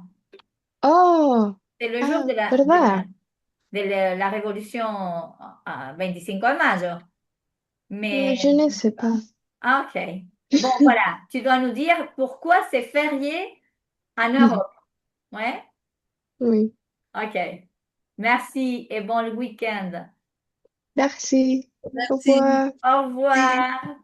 Oh, C'est le jour de ¿verdad? la révolution 25 de mayo. Mais, Je ne sais pas. ah, ok. Bon, voilà. Tu dois nous dire pourquoi c'est férié en Europe. Ouais? Oui. Ok. Merci et bon week-end. Merci. Au Merci. revoir. Au revoir.